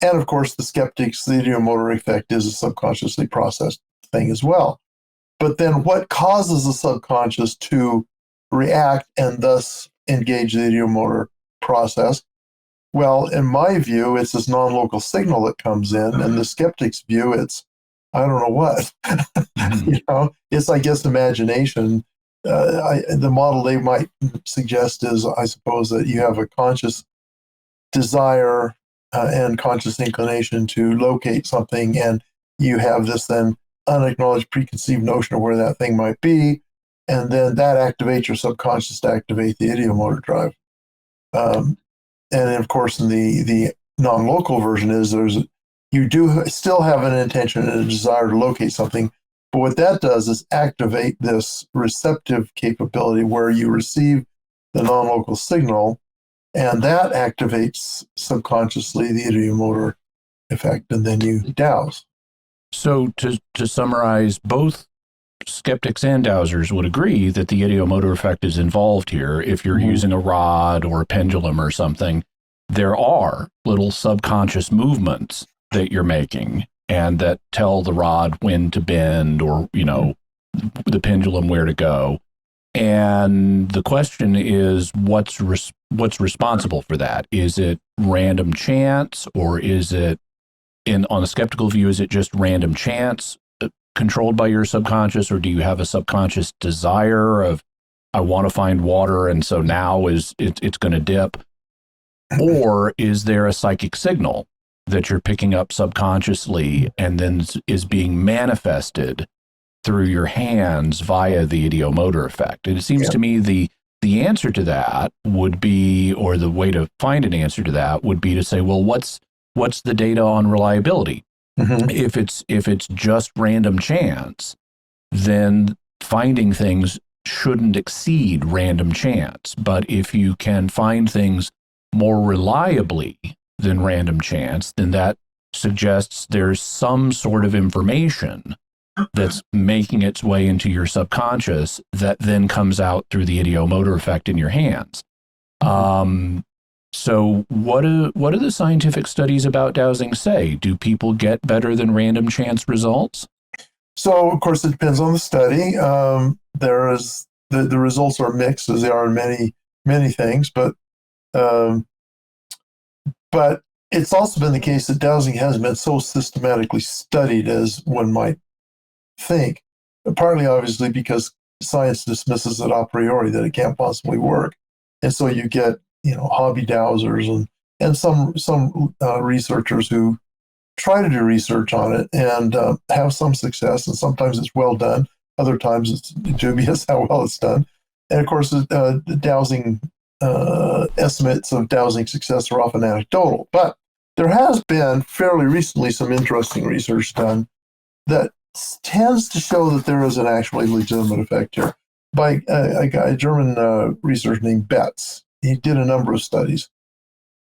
And of course, the skeptics, the idiomotor effect is a subconsciously processed thing as well. But then what causes the subconscious to react and thus engage the idiomotor process? Well, in my view, it's this non-local signal that comes in, and the skeptic's view, it's, I don't know what. It's, I guess, imagination. The model they might suggest is, I suppose, that you have a conscious desire and conscious inclination to locate something, and you have this then unacknowledged preconceived notion of where that thing might be, and then that activates your subconscious to activate the idiomotor drive. And then, of course, in the non-local version is you do still have an intention and a desire to locate something, but what that does is activate this receptive capability where you receive the non-local signal, and that activates subconsciously the idiomotor effect, and then you dowse. So to summarize, both skeptics and dowsers would agree that the idiomotor effect is involved here. If you're using a rod or a pendulum or something, there are little subconscious movements that you're making and that tell the rod when to bend, or, the pendulum where to go. And the question is, what's responsible for that? Is it random chance, or is it, on the skeptical view, is it just random chance controlled by your subconscious, or do you have a subconscious desire of, I want to find water, and so now it's going to dip? Or is there a psychic signal that you're picking up subconsciously and then is being manifested through your hands via the idiomotor effect? And it seems to me the answer to that would be, or the way to find an answer to that would be to say, well, what's the data on reliability? Mm-hmm. If it's just random chance, then finding things shouldn't exceed random chance. But if you can find things more reliably than random chance, then that suggests there's some sort of information that's making its way into your subconscious that then comes out through the idiomotor effect in your hands. So what do the scientific studies about dowsing say? Do people get better than random chance results? So, of course, it depends on the study. There is the results are mixed, as they are in many things, but it's also been the case that dowsing hasn't been so systematically studied as one might think. Partly, obviously, because science dismisses it a priori that it can't possibly work, and so you get hobby dowsers and some researchers who try to do research on it and have some success, and sometimes it's well done, other times it's dubious how well it's done. And of course, the dowsing estimates of dowsing success are often anecdotal, but there has been fairly recently some interesting research done that tends to show that there is an actually legitimate effect here by a German researcher named Betz. He did a number of studies,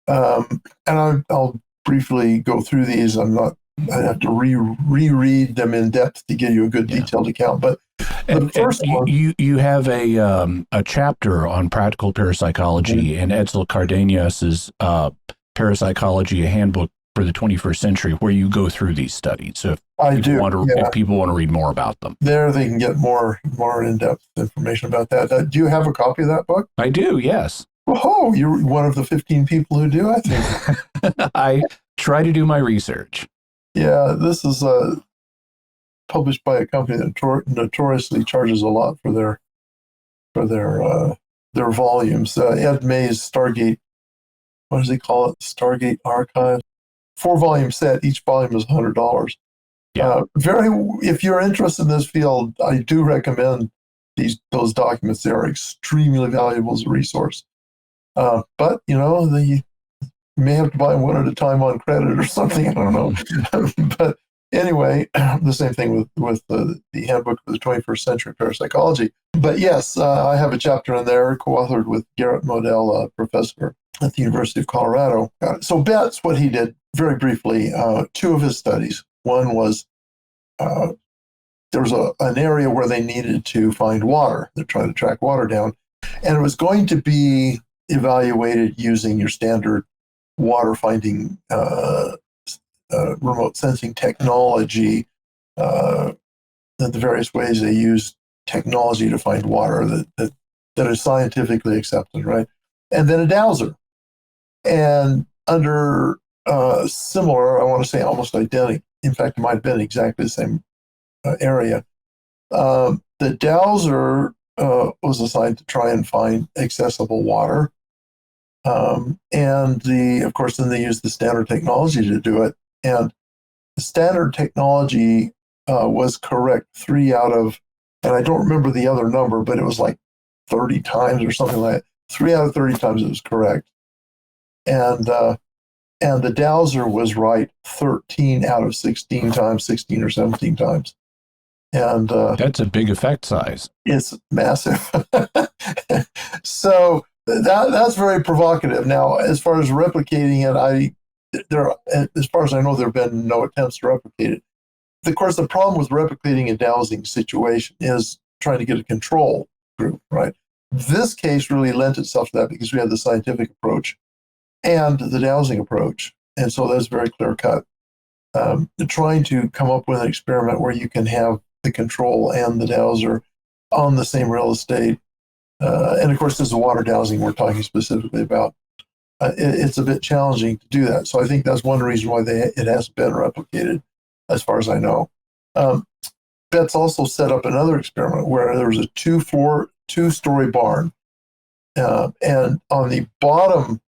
and I'll briefly go through these. I have to reread them in depth to give you a good detailed account. But the first one, you have a chapter on practical parapsychology in Edsel Cardenas' Parapsychology, a handbook for the 21st century, where you go through these studies. So if people want to read more about them, there they can get more in-depth information about that. Do you have a copy of that book? I do, yes. Oh, you're one of the 15 people who do, I think. I try to do my research. Yeah, this is published by a company that notoriously charges a lot for their volumes. Ed May's Stargate, what does he call it? Stargate Archive. 4-volume set. Each volume is $100. Yeah. If you're interested in this field, I do recommend those documents. They are extremely valuable as a resource. But you may have to buy them one at a time on credit or something. I don't know. But anyway, the same thing with the Handbook for the 21st Century Parapsychology. But yes, I have a chapter in there, co-authored with Garrett Modell, a professor at the University of Colorado. So Betts, what he did, very briefly, 2 of his studies. One was there was an area where they needed to find water. They're trying to track water down. And it was going to be evaluated using your standard water finding remote sensing technology, the various ways they use technology to find water that is scientifically accepted, right? And then a dowser. And under similar, I want to say almost identical, in fact, it might have been exactly the same area. The dowser was assigned to try and find accessible water. And of course, then they used the standard technology to do it. And the standard technology was correct 3 out of, and I don't remember the other number, but it was like 30 times or something like that. 3 out of 30 times it was correct. And the dowser was right 13 out of 16 times, 16 or 17 times. And that's a big effect size. It's massive. So that's very provocative. Now, as far as replicating it, as far as I know, there have been no attempts to replicate it. Of course, the problem with replicating a dowsing situation is trying to get a control group, right? This case really lent itself to that because we had the scientific approach and the dowsing approach. And so that's very clear cut. Trying to come up with an experiment where you can have the control and the dowser on the same real estate. And of course, this is water dowsing we're talking specifically about. It's a bit challenging to do that. So I think that's one reason why it hasn't been replicated, as far as I know. Betts also set up another experiment where there was a two-story barn. And on the bottom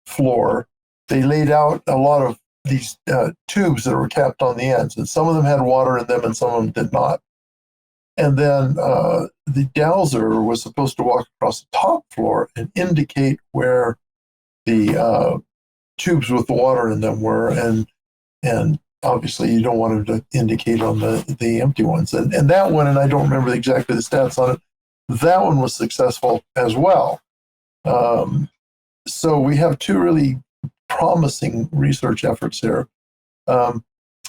floor, they laid out a lot of these tubes that were capped on the ends. And some of them had water in them and some of them did not. And then the dowser was supposed to walk across the top floor and indicate where the tubes with the water in them were. And obviously you don't want them to indicate on the empty ones. And that one, and I don't remember exactly the stats on it, that one was successful as well. So we have 2 really promising research efforts here.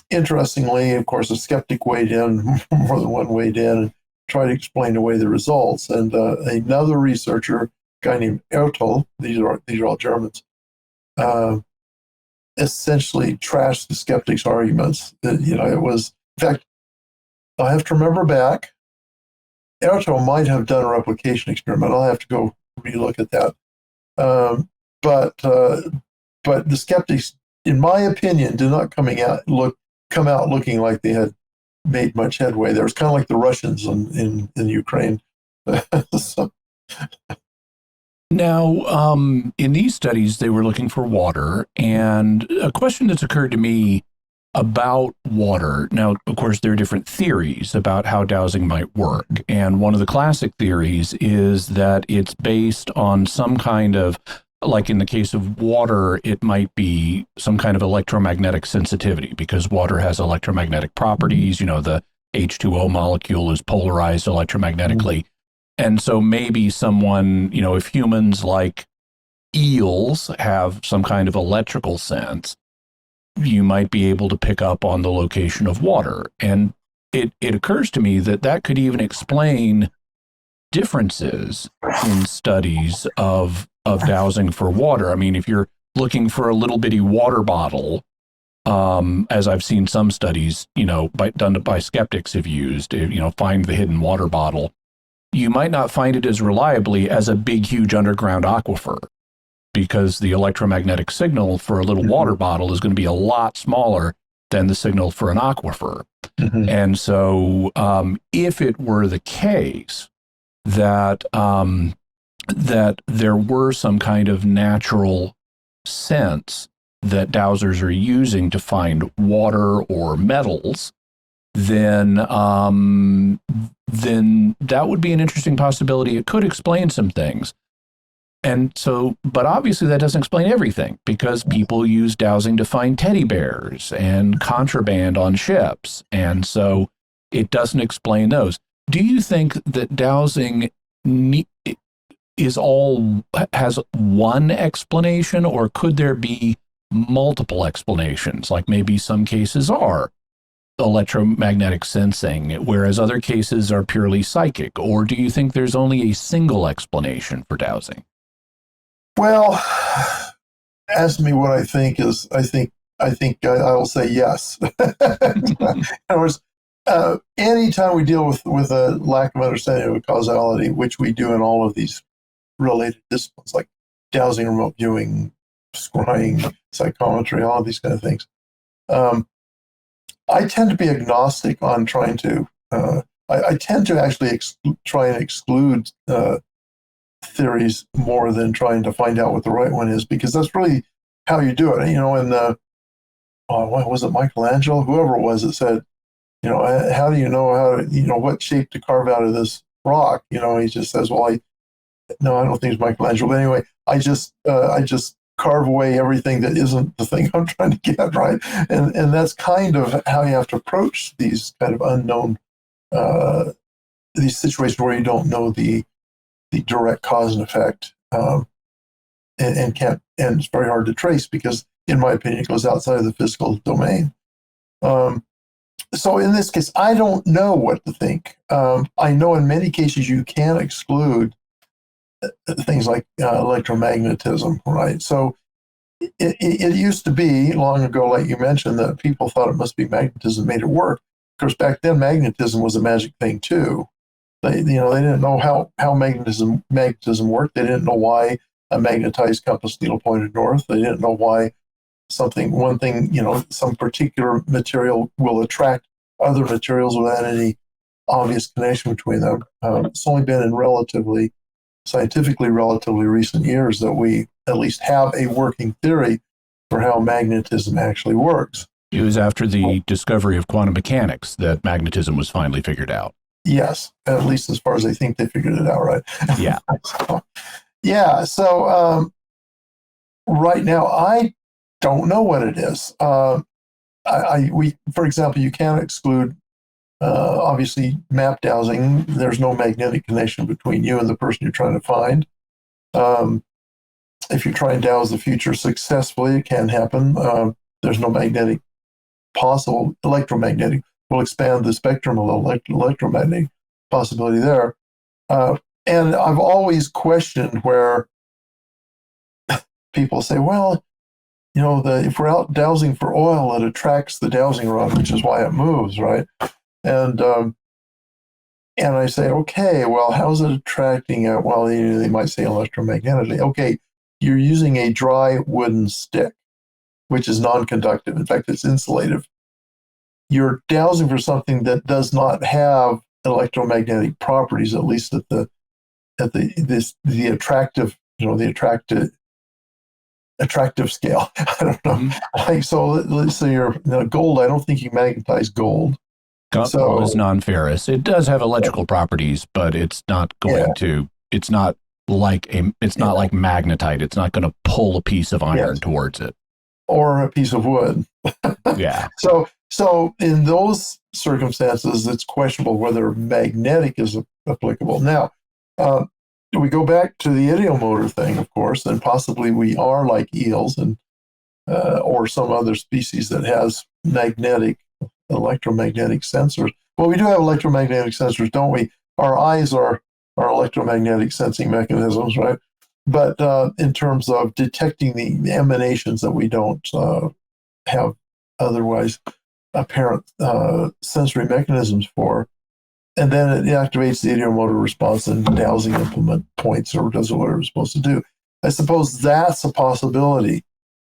Interestingly, of course, a skeptic weighed in, more than one weighed in, and tried to explain away the results. And another researcher, a guy named Ertl, these are all Germans, essentially trashed the skeptic's arguments. It was, in fact, I have to remember back, Ertl might have done a replication experiment. I'll have to go relook at that. But the skeptics, in my opinion, did not come out looking like they had made much headway. There was kind of like the Russians in Ukraine. So. Now, in these studies, they were looking for water, and a question that's occurred to me about water. Now, of course, there are different theories about how dowsing might work, and one of the classic theories is that it's based on some kind of, like in the case of water, it might be some kind of electromagnetic sensitivity because water has electromagnetic properties. The H2O molecule is polarized electromagnetically. And so maybe someone, if humans like eels have some kind of electrical sense, you might be able to pick up on the location of water. And it occurs to me that could even explain differences in studies of dowsing for water. I mean, if you're looking for a little bitty water bottle, as I've seen some studies, done by skeptics have used, find the hidden water bottle. you might not find it as reliably as a big, huge underground aquifer, because the electromagnetic signal for a little water bottle is going to be a lot smaller than the signal for an aquifer. And so if it were the case that that there were some kind of natural sense that dowsers are using to find water or metals, then that would be an interesting possibility. It could explain some things. And so, but obviously that doesn't explain everything, because people use dowsing to find teddy bears and contraband on ships. And so it doesn't explain those. Do you think that dowsing has one explanation, or could there be multiple explanations? Like maybe some cases are electromagnetic sensing, whereas other cases are purely psychic? Or do you think there's only a single explanation for dowsing? Well, ask me what I think is. I think I'll say yes. In other words, anytime we deal with a lack of understanding of causality, which we do in all of these related disciplines like dowsing, remote viewing, scrying, psychometry, all of these kind of things, I tend to be agnostic on trying to. I tend to actually try and exclude theories more than trying to find out what the right one is, because that's really how you do it. And what was it, Michelangelo, whoever it was, that said, how do you know what shape to carve out of this rock? He just says, well, I don't think it's Michelangelo. But anyway, I just carve away everything that isn't the thing I'm trying to get, right? And that's kind of how you have to approach these kind of unknown, these situations where you don't know the direct cause and effect, and it's very hard to trace, because, in my opinion, it goes outside of the physical domain. So in this case, I don't know what to think. I know in many cases you can exclude things like electromagnetism, right? So it used to be long ago, like you mentioned, that people thought it must be magnetism made it work. Of course, back then magnetism was a magic thing too. They didn't know how magnetism worked. They didn't know why a magnetized compass needle pointed north. They didn't know why some particular material will attract other materials without any obvious connection between them. It's only been in scientifically relatively recent years that we at least have a working theory for how magnetism actually works. It was after the discovery of quantum mechanics that magnetism was finally figured out. Yes, at least as far as I think they figured it out, right? Yeah. So right now, I don't know what it is. For example, you can't exclude, obviously, map dowsing. There's no magnetic connection between you and the person you're trying to find. If you try and douse the future successfully, it can happen. There's no magnetic possible. Electromagnetic will expand the spectrum a little, electromagnetic possibility there. And I've always questioned where people say, well, if we're out dowsing for oil, it attracts the dowsing rod, which is why it moves, right? And I say, okay, well, how's it attracting it? Well, they might say electromagnetically. Okay, you're using a dry wooden stick, which is non-conductive. In fact, it's insulative. You're dowsing for something that does not have electromagnetic properties, at least at the attractive, attractive scale. I don't know. Mm-hmm. So let's say gold. I don't think you magnetize gold. Gold is non-ferrous. It does have electrical properties, but it's not going to. It's not like like magnetite. It's not going to pull a piece of iron towards it, or a piece of wood. Yeah. So in those circumstances, it's questionable whether magnetic is applicable. Now, we go back to the idiomotor thing, of course, and possibly we are like eels and or some other species that has electromagnetic sensors. Well, we do have electromagnetic sensors, don't we? Our eyes are electromagnetic sensing mechanisms, right? But in terms of detecting the emanations that we don't have otherwise apparent sensory mechanisms for, and then it activates the idiomotor response and dowsing implement points or does whatever it's supposed to do. I suppose that's a possibility.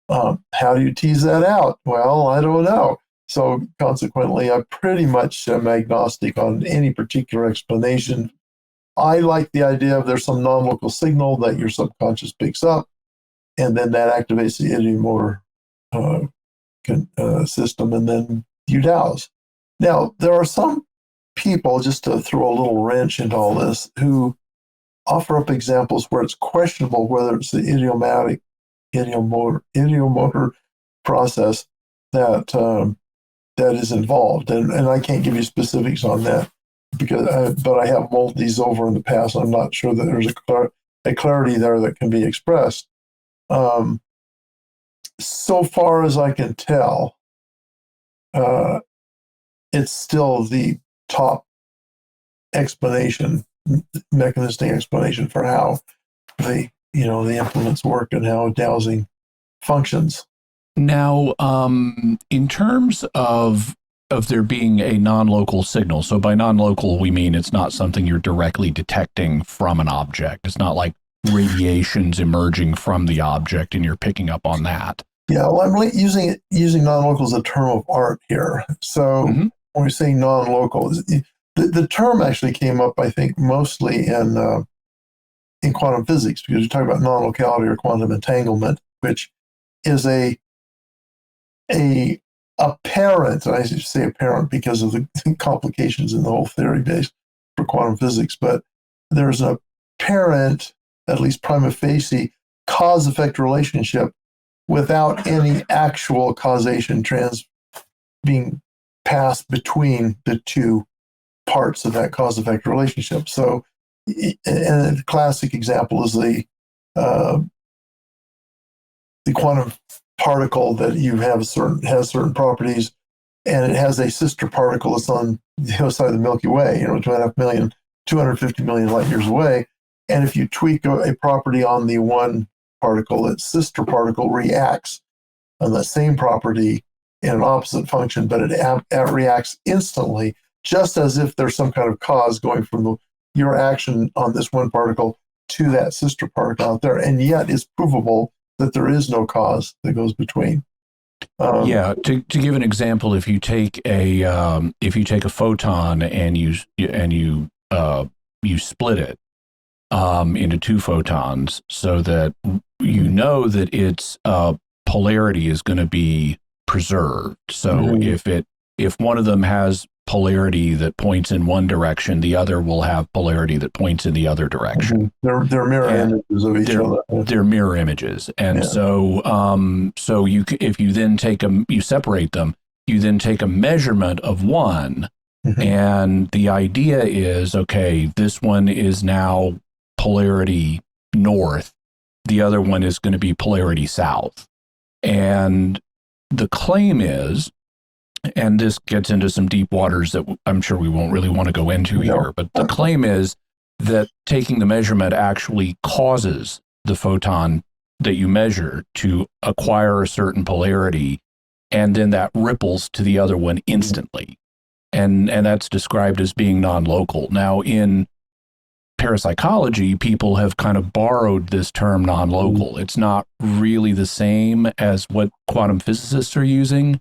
How do you tease that out? Well, I don't know. So consequently, I pretty much am agnostic on any particular explanation. I like the idea of there's some non-local signal that your subconscious picks up, and then that activates the idiomotor system, and then you douse. Now, there are some people, just to throw a little wrench into all this, who offer up examples where it's questionable whether it's the idiomotor process that is involved, and I can't give you specifics on that but I have mulled these over in the past. I'm not sure that there's a clarity there that can be expressed. So far as I can tell, it's still the top explanation, mechanistic explanation for how the implements work and how dowsing functions. Now, in terms of there being a non-local signal, so by non-local we mean it's not something you're directly detecting from an object. It's not like radiations emerging from the object and you're picking up on that. Yeah, well, I'm using non-local as a term of art here. So when we're saying non-local, the term actually came up, I think, mostly in quantum physics, because you talk about non-locality or quantum entanglement, which is a apparent, and I say apparent because of the complications in the whole theory base for quantum physics, but there's an apparent, at least prima facie, cause-effect relationship without any actual causation being passed between the two parts of that cause-effect relationship. So, and a classic example is the quantum particle that you have has certain properties, and it has a sister particle that's on the other side of the Milky Way, 250 million light years away. And if you tweak a property on the one particle, its sister particle reacts on the same property in an opposite function, but it reacts instantly, just as if there's some kind of cause going from your action on this one particle to that sister particle out there. And yet it's provable that there is no cause that goes between. To give an example, if you take a photon and you split it into two photons, so that you know that its polarity is going to be preserved. So if one of them has polarity that points in one direction, the other will have polarity that points in the other direction. They're mirror images of each other. They're mirror images, and so if you then you separate them, you then take a measurement of one, and the idea is, okay, this one is now polarity north, the other one is going to be polarity south, and the claim is, and this gets into some deep waters that I'm sure we won't really want to go into here, but the claim is that taking the measurement actually causes the photon that you measure to acquire a certain polarity, and then that ripples to the other one instantly. And that's described as being non-local. Now, in parapsychology, people have kind of borrowed this term non-local. It's not really the same as what quantum physicists are using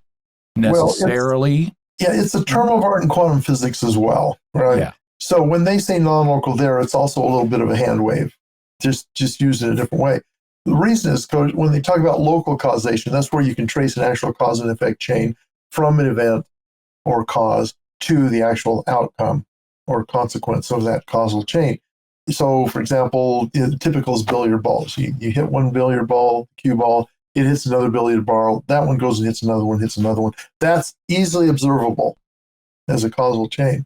necessarily. It's a term of art in quantum physics as well, right? Yeah. So when they say non-local there, it's also a little bit of a hand wave, just used in a different way. The reason is because when they talk about local causation, that's where you can trace an actual cause and effect chain from an event or cause to the actual outcome or consequence of that causal chain. So, for example, the typical is billiard balls. You hit one billiard ball, cue ball, it hits another billiard ball, that one goes and hits another one, That's easily observable as a causal chain.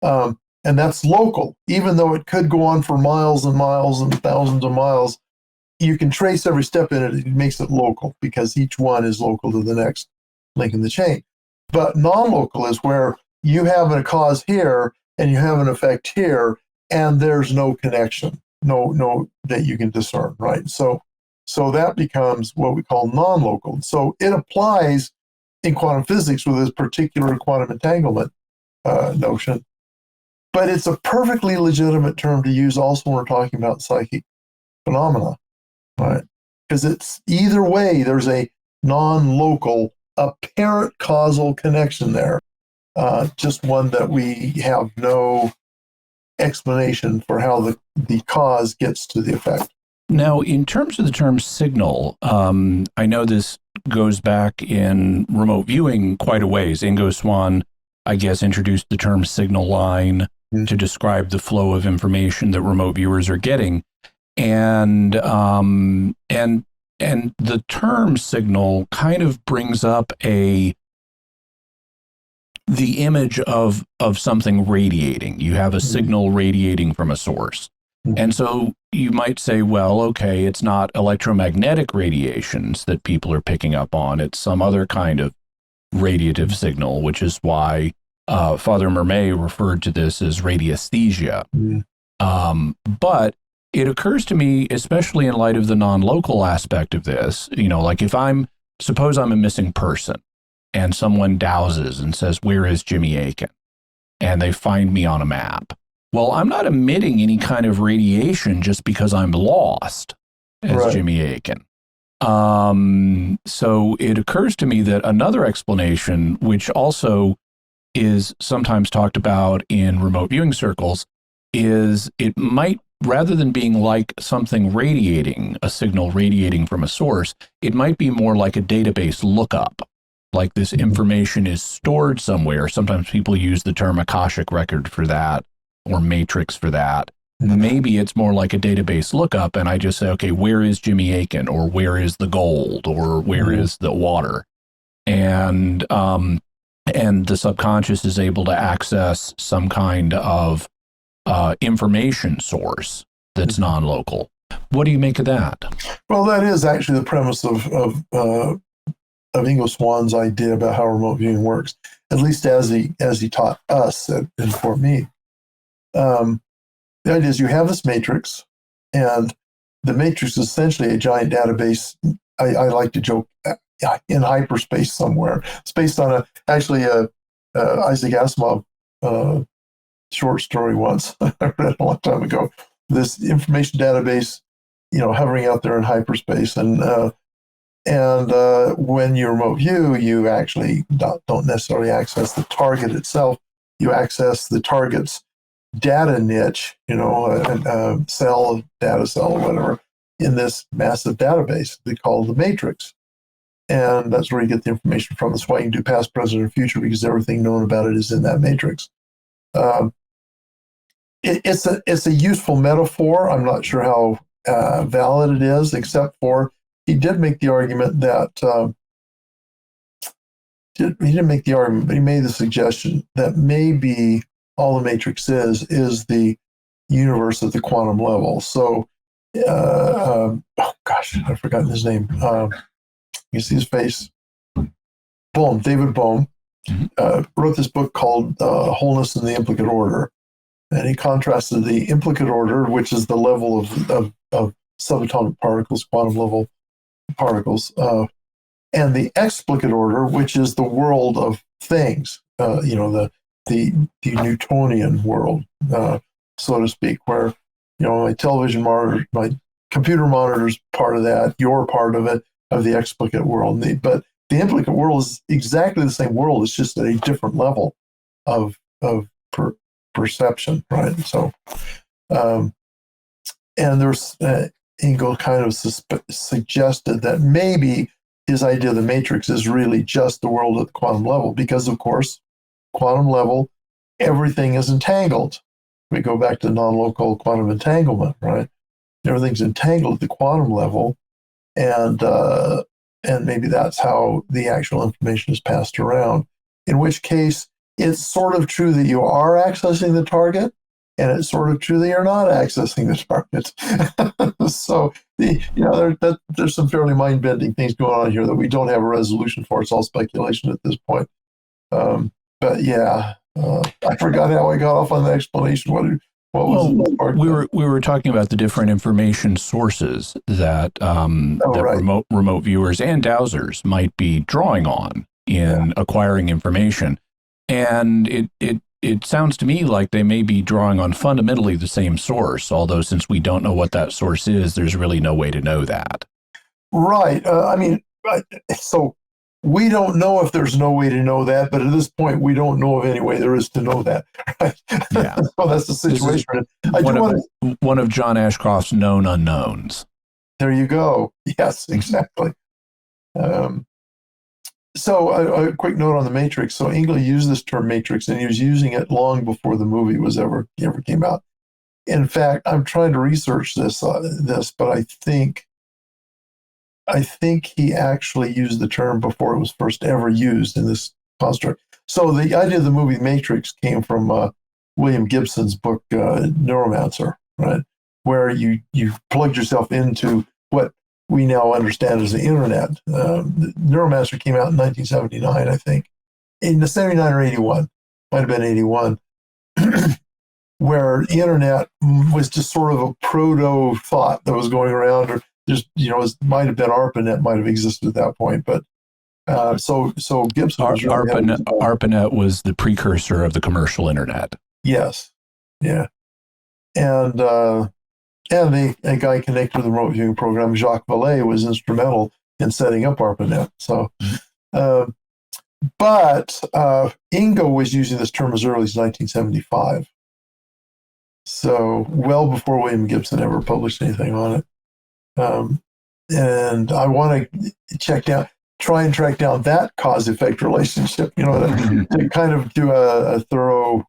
And that's local. Even though it could go on for miles and miles and thousands of miles, you can trace every step in it. It makes it local because each one is local to the next link in the chain. But non-local is where you have a cause here and you have an effect here, and there's no connection, no that you can discern, right? So that becomes what we call non-local. So it applies in quantum physics with this particular quantum entanglement notion. But it's a perfectly legitimate term to use also when we're talking about psychic phenomena, right? Because it's either way, there's a non-local, apparent causal connection there. Just one that we have no explanation for how the cause gets to the effect. Now, in terms of the term signal, I know this goes back in remote viewing quite a ways. Ingo Swann, I guess, introduced the term signal line to describe the flow of information that remote viewers are getting. And the term signal kind of brings up the image of something radiating. You have a signal radiating from a source. And so you might say, well, okay, it's not electromagnetic radiations that people are picking up on. It's some other kind of radiative signal, which is why Father Mermet referred to this as radiasthesia. But it occurs to me, especially in light of the non-local aspect of this, like suppose I'm a missing person and someone dowses and says, where is Jimmy Akin? And they find me on a map. Well, I'm not emitting any kind of radiation just because I'm lost as Jimmy Akin. So it occurs to me that another explanation, which also is sometimes talked about in remote viewing circles, is it might, rather than being like something radiating, a signal radiating from a source, it might be more like a database lookup. Like this information is stored somewhere. Sometimes people use the term Akashic record for that, or matrix for that. Maybe it's more like a database lookup, and I just say, okay, where is Jimmy Akin, or where is the gold, or where is the water? And the subconscious is able to access some kind of information source that's non-local. What do you make of that? Well, that is actually the premise of Ingo Swann's idea about how remote viewing works, at least as he taught us and for me. The idea is you have this matrix, and the matrix is essentially a giant database. I like to joke in hyperspace somewhere. It's based on a Isaac Asimov short story once I read a long time ago. This information database, hovering out there in hyperspace, and when you remote view, you actually don't necessarily access the target itself. You access the target's data niche, a cell, data cell, or whatever, in this massive database they call the matrix. And that's where you get the information from. That's why you can do past, present, and future, because everything known about it is in that matrix. It's a useful metaphor. I'm not sure how valid it is, except for he did make the argument that he didn't make the argument, but he made the suggestion that maybe all the matrix is the universe at the quantum level. So, oh gosh, I've forgotten his name. You see his face? David Bohm, wrote this book called Wholeness in the Implicate Order. And he contrasted the implicate order, which is the level of subatomic particles, quantum level particles, and the explicate order, which is the world of things, the Newtonian world, so to speak, where, my television monitor, my computer monitor is part of that, you're part of it, of the explicate world. But the implicate world is exactly the same world. It's just at a different level of perception, right? So, and there's Ingo kind of suggested that maybe his idea of the matrix is really just the world at the quantum level, because of course, quantum level, everything is entangled. We go back to non-local quantum entanglement, right? Everything's entangled at the quantum level, and maybe that's how the actual information is passed around. In which case, it's sort of true that you are accessing the target, and it's sort of true that you're not accessing the target. So, there's some fairly mind-bending things going on here that we don't have a resolution for. It's all speculation at this point. But yeah, I forgot how I got off on the explanation. What was we were talking about the different information sources that remote viewers and dowsers might be drawing on in acquiring information. And it it sounds to me like they may be drawing on fundamentally the same source, although since we don't know what that source is, there's really no way to know that. Right. So we don't know if there's no way to know that, but at this point, we don't know of any way there is to know that. Right? Yeah. So that's the situation. One of John Ashcroft's known unknowns. There you go. Yes, exactly. So a quick note on the Matrix. So Engel used this term Matrix, and he was using it long before the movie was ever came out. In fact, I'm trying to research this, but I think he actually used the term before it was first ever used in this construct. So the idea of the movie Matrix came from William Gibson's book Neuromancer, right? Where you plugged yourself into what we now understand as the internet. Neuromancer came out in 1979, I think. In the 79 or 81, might have been 81, where the internet was just sort of a proto thought that was going around, or just, it might have been ARPANET, might have existed at that point, but so Gibson was really ARPANET was the precursor of the commercial internet. Yes, yeah, and a guy connected to the remote viewing program, Jacques Vallée, was instrumental in setting up ARPANET. So, but Ingo was using this term as early as 1975. So well before William Gibson ever published anything on it. And I want to try and track down that cause-effect relationship, to kind of do a thorough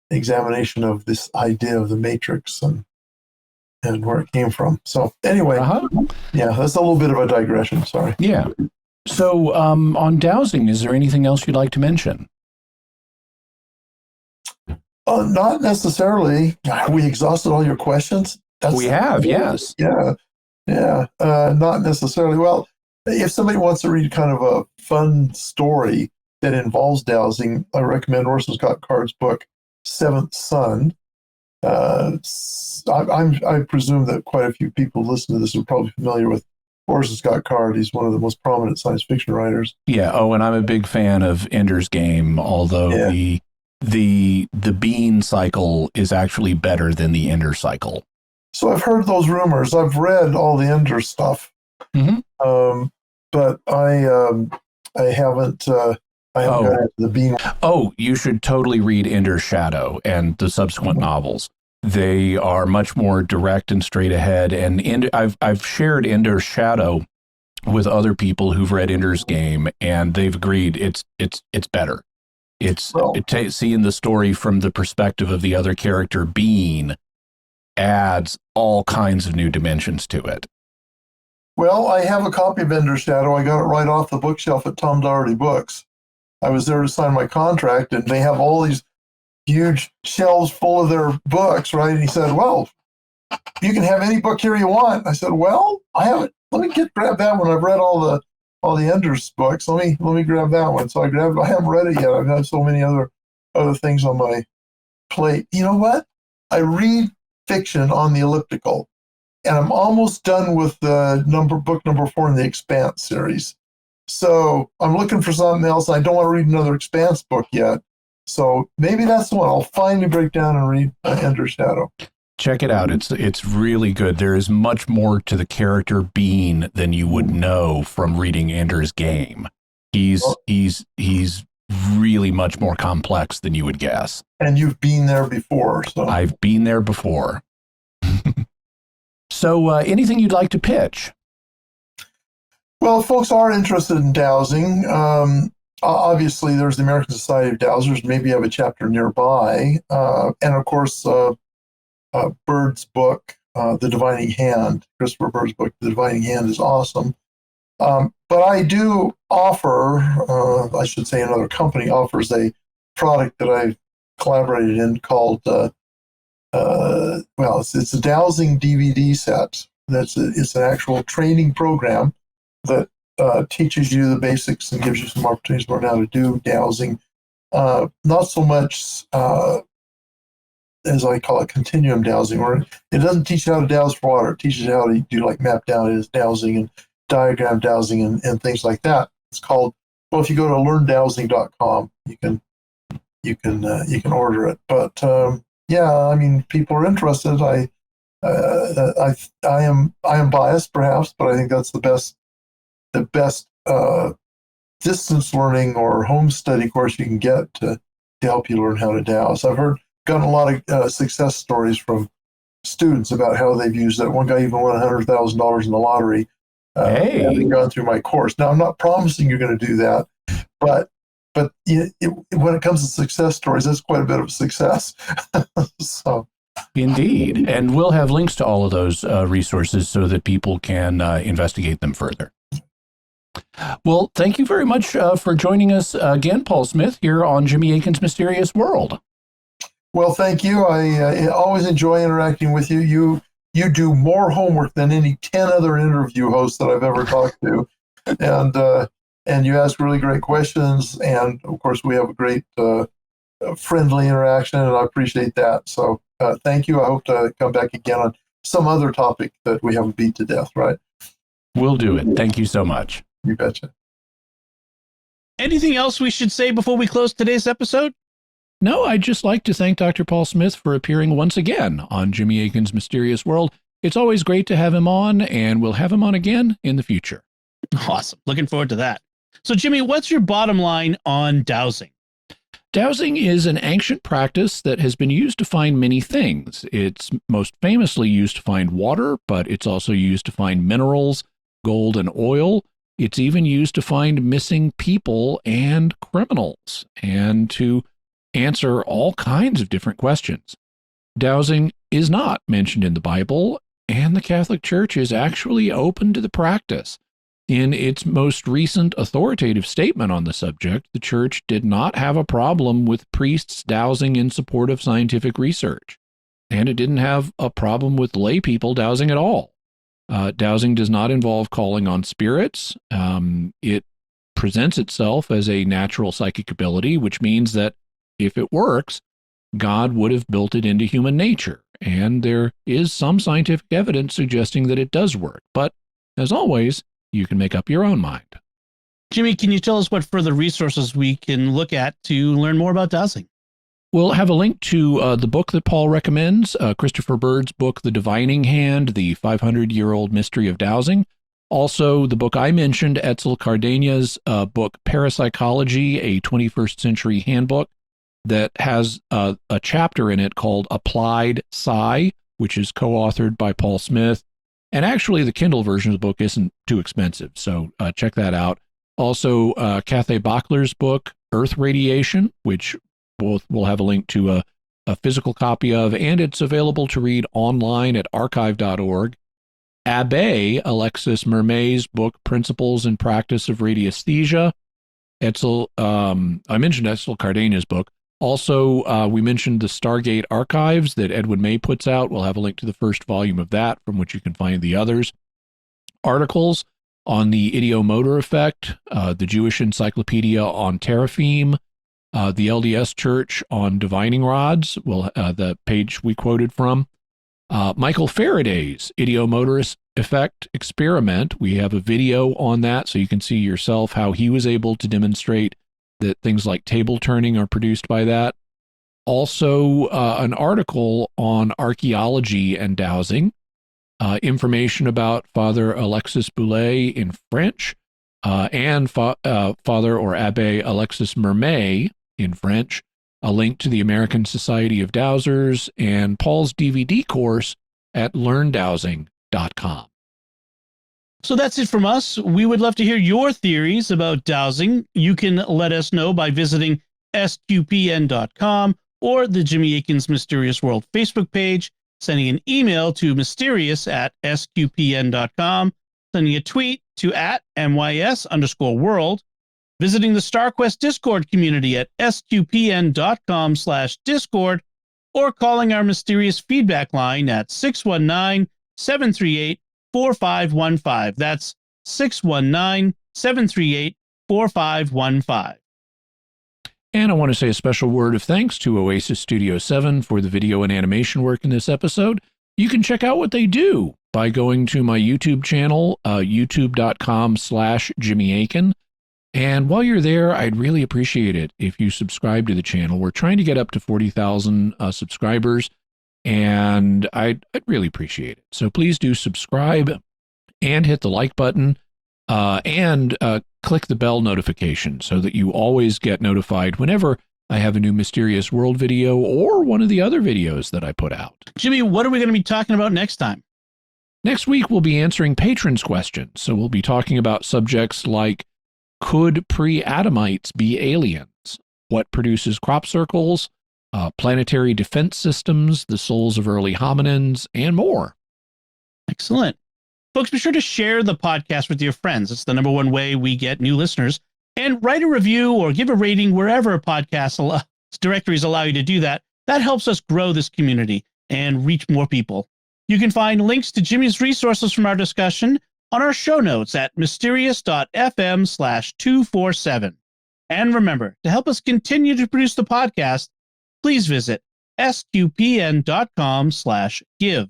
examination of this idea of the matrix and where it came from. So anyway, yeah, that's a little bit of a digression. Sorry. Yeah. So on dowsing, is there anything else you'd like to mention? Not necessarily. We exhausted all your questions. We have, yes. Yeah. Not necessarily. Well, if somebody wants to read kind of a fun story that involves dowsing, I recommend Orson Scott Card's book, Seventh Son. I presume that quite a few people listening to this are probably familiar with Orson Scott Card. He's one of the most prominent science fiction writers. Yeah. Oh, and I'm a big fan of Ender's Game, although the bean cycle is actually better than the Ender cycle. So I've heard those rumors. I've read all the Ender stuff, but I haven't. I haven't got into the bean. Oh, you should totally read Ender's Shadow and the subsequent novels. They are much more direct and straight ahead. And I've shared Ender's Shadow with other people who've read Ender's Game, and they've agreed it's better. Seeing the story from the perspective of the other character, Bean, adds all kinds of new dimensions to it. Well, I have a copy of Ender's Shadow. I got it right off the bookshelf at Tom Doherty Books. I was there to sign my contract, and they have all these huge shelves full of their books, right? And he said, well, you can have any book here you want. I said, well, I haven't. Let me grab that one. I've read all the Ender's books. Let me grab that one. So I haven't read it yet. I've had so many other things on my plate. You know what? I read fiction on the elliptical, and I'm almost done with the book number 4 in the Expanse series. So I'm looking for something else. I don't want to read another Expanse book yet. So maybe that's the one. I'll finally break down and read Ender's Shadow. Check it out. It's really good. There is much more to the character Bean than you would know from reading Ender's Game. He's really much more complex than you would guess. And you've been there before. So I've been there before. So anything you'd like to pitch? Well, if folks are interested in dowsing, obviously there's the American Society of Dowsers. Maybe you have a chapter nearby. And of course, Bird's book, The Divining Hand, Christopher Bird's book, The Divining Hand, is awesome. But I do offer, I should say another company offers a product that I've collaborated in called, it's a dowsing DVD set. It's an actual training program that teaches you the basics and gives you some opportunities to learn how to do dowsing. Not so much as I call it continuum dowsing, where it doesn't teach you how to douse for water. It teaches you how to do like map dowsing and diagram dowsing and things like that. It's called, well, if you go to learndowsing.com, you can you can order it. But yeah, I mean, people are interested. I am biased perhaps, but I think that's the best distance learning or home study course you can get to help you learn how to dowse. I've gotten a lot of success stories from students about how they've used it. One guy even won $100,000 in the lottery, having gone through my course. Now, I'm not promising you're going to do that, but when it comes to success stories, that's quite a bit of success. So, indeed, and we'll have links to all of those resources so that people can investigate them further. Well, thank you very much for joining us again, Paul Smith, here on Jimmy Akin's Mysterious World. Well, thank you. I always enjoy interacting with you. You do more homework than any 10 other interview hosts that I've ever talked to. And you ask really great questions. And of course, we have a great friendly interaction, and I appreciate that. So thank you. I hope to come back again on some other topic that we haven't beat to death, right? We'll do it. Thank you so much. You betcha. Anything else we should say before we close today's episode? No, I'd just like to thank Dr. Paul Smith for appearing once again on Jimmy Akin's Mysterious World. It's always great to have him on, and we'll have him on again in the future. Awesome. Looking forward to that. So, Jimmy, what's your bottom line on dowsing? Dowsing is an ancient practice that has been used to find many things. It's most famously used to find water, but it's also used to find minerals, gold, and oil. It's even used to find missing people and criminals, and to answer all kinds of different questions. Dowsing is not mentioned in the Bible, and the Catholic Church is actually open to the practice. In its most recent authoritative statement on the subject, the Church did not have a problem with priests dowsing in support of scientific research, and it didn't have a problem with lay people dowsing at all. Dowsing does not involve calling on spirits. It presents itself as a natural psychic ability, which means that if it works, God would have built it into human nature, and there is some scientific evidence suggesting that it does work. But, as always, you can make up your own mind. Jimmy, can you tell us what further resources we can look at to learn more about dowsing? We'll have a link to the book that Paul recommends, Christopher Bird's book, The Divining Hand, the 500-year-old Mystery of Dowsing. Also, the book I mentioned, Etzel Cardena's book, Parapsychology, a 21st Century Handbook, that has a chapter in it called Applied Psi, which is co-authored by Paul Smith. And actually, the Kindle version of the book isn't too expensive, so check that out. Also, Cathay Bachler's book, Earth Radiation, which we'll have a link to a physical copy of, and it's available to read online at archive.org. Abbé Alexis Mermet's book, Principles and Practice of Radiasthesia. I mentioned Etzel Cardena's book. Also, we mentioned the Stargate Archives that Edwin May puts out. We'll have a link to the first volume of that, from which you can find the others. Articles on the Idiomotor Effect, the Jewish Encyclopedia on Teraphim, the LDS Church on divining rods, the page we quoted from. Michael Faraday's Idiomotor Effect experiment. We have a video on that, so you can see yourself how he was able to demonstrate that things like table turning are produced by that. Also, an article on archaeology and dowsing, information about Father Alexis Boulet in French, and Father or Abbé Alexis Mermet in French, a link to the American Society of Dowsers, and Paul's DVD course at learndowsing.com. So that's it from us. We would love to hear your theories about dowsing. You can let us know by visiting sqpn.com or the Jimmy Akin's Mysterious World Facebook page, sending an email to mysterious@sqpn.com, sending a tweet to @MYS_world, visiting the StarQuest Discord community at sqpn.com/Discord, or calling our mysterious feedback line at 619-738-4515. That's 619-738-4515. And I want to say a special word of thanks to Oasis Studio 7 for the video and animation work in this episode. You can check out what they do by going to my YouTube channel, youtube.com/Jimmy Akin. And while you're there, I'd really appreciate it if you subscribe to the channel. We're trying to get up to 40,000 subscribers, and I'd really appreciate it. So please do subscribe and hit the like button and click the bell notification so that you always get notified whenever I have a new Mysterious World video or one of the other videos that I put out. Jimmy, what are we going to be talking about next time? Next week, we'll be answering patrons' questions. So we'll be talking about subjects like, could pre-Adamites be aliens? What produces crop circles? Planetary defense systems, the souls of early hominins, and more. Excellent. Folks, be sure to share the podcast with your friends. It's the #1 way we get new listeners. And write a review or give a rating wherever podcast directories allow you to do that. That helps us grow this community and reach more people. You can find links to Jimmy's resources from our discussion on our show notes at mysterious.fm/247. And remember, to help us continue to produce the podcast, please visit sqpn.com/give.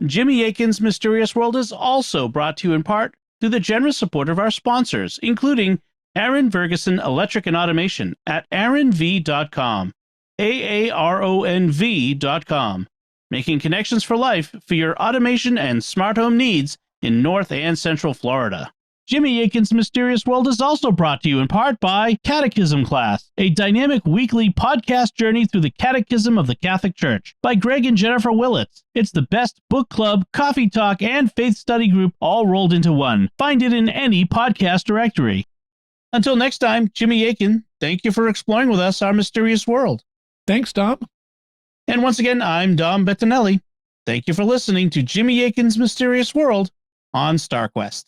Jimmy Akin's Mysterious World is also brought to you in part through the generous support of our sponsors, including Aaron Ferguson Electric and Automation at aaronv.com, AARONV.com, making connections for life for your automation and smart home needs in North and Central Florida. Jimmy Akin's Mysterious World is also brought to you in part by Catechism Class, a dynamic weekly podcast journey through the Catechism of the Catholic Church by Greg and Jennifer Willits. It's the best book club, coffee talk, and faith study group all rolled into one. Find it in any podcast directory. Until next time, Jimmy Akin, thank you for exploring with us our mysterious world. Thanks, Dom. And once again, I'm Dom Bettinelli. Thank you for listening to Jimmy Akin's Mysterious World on StarQuest.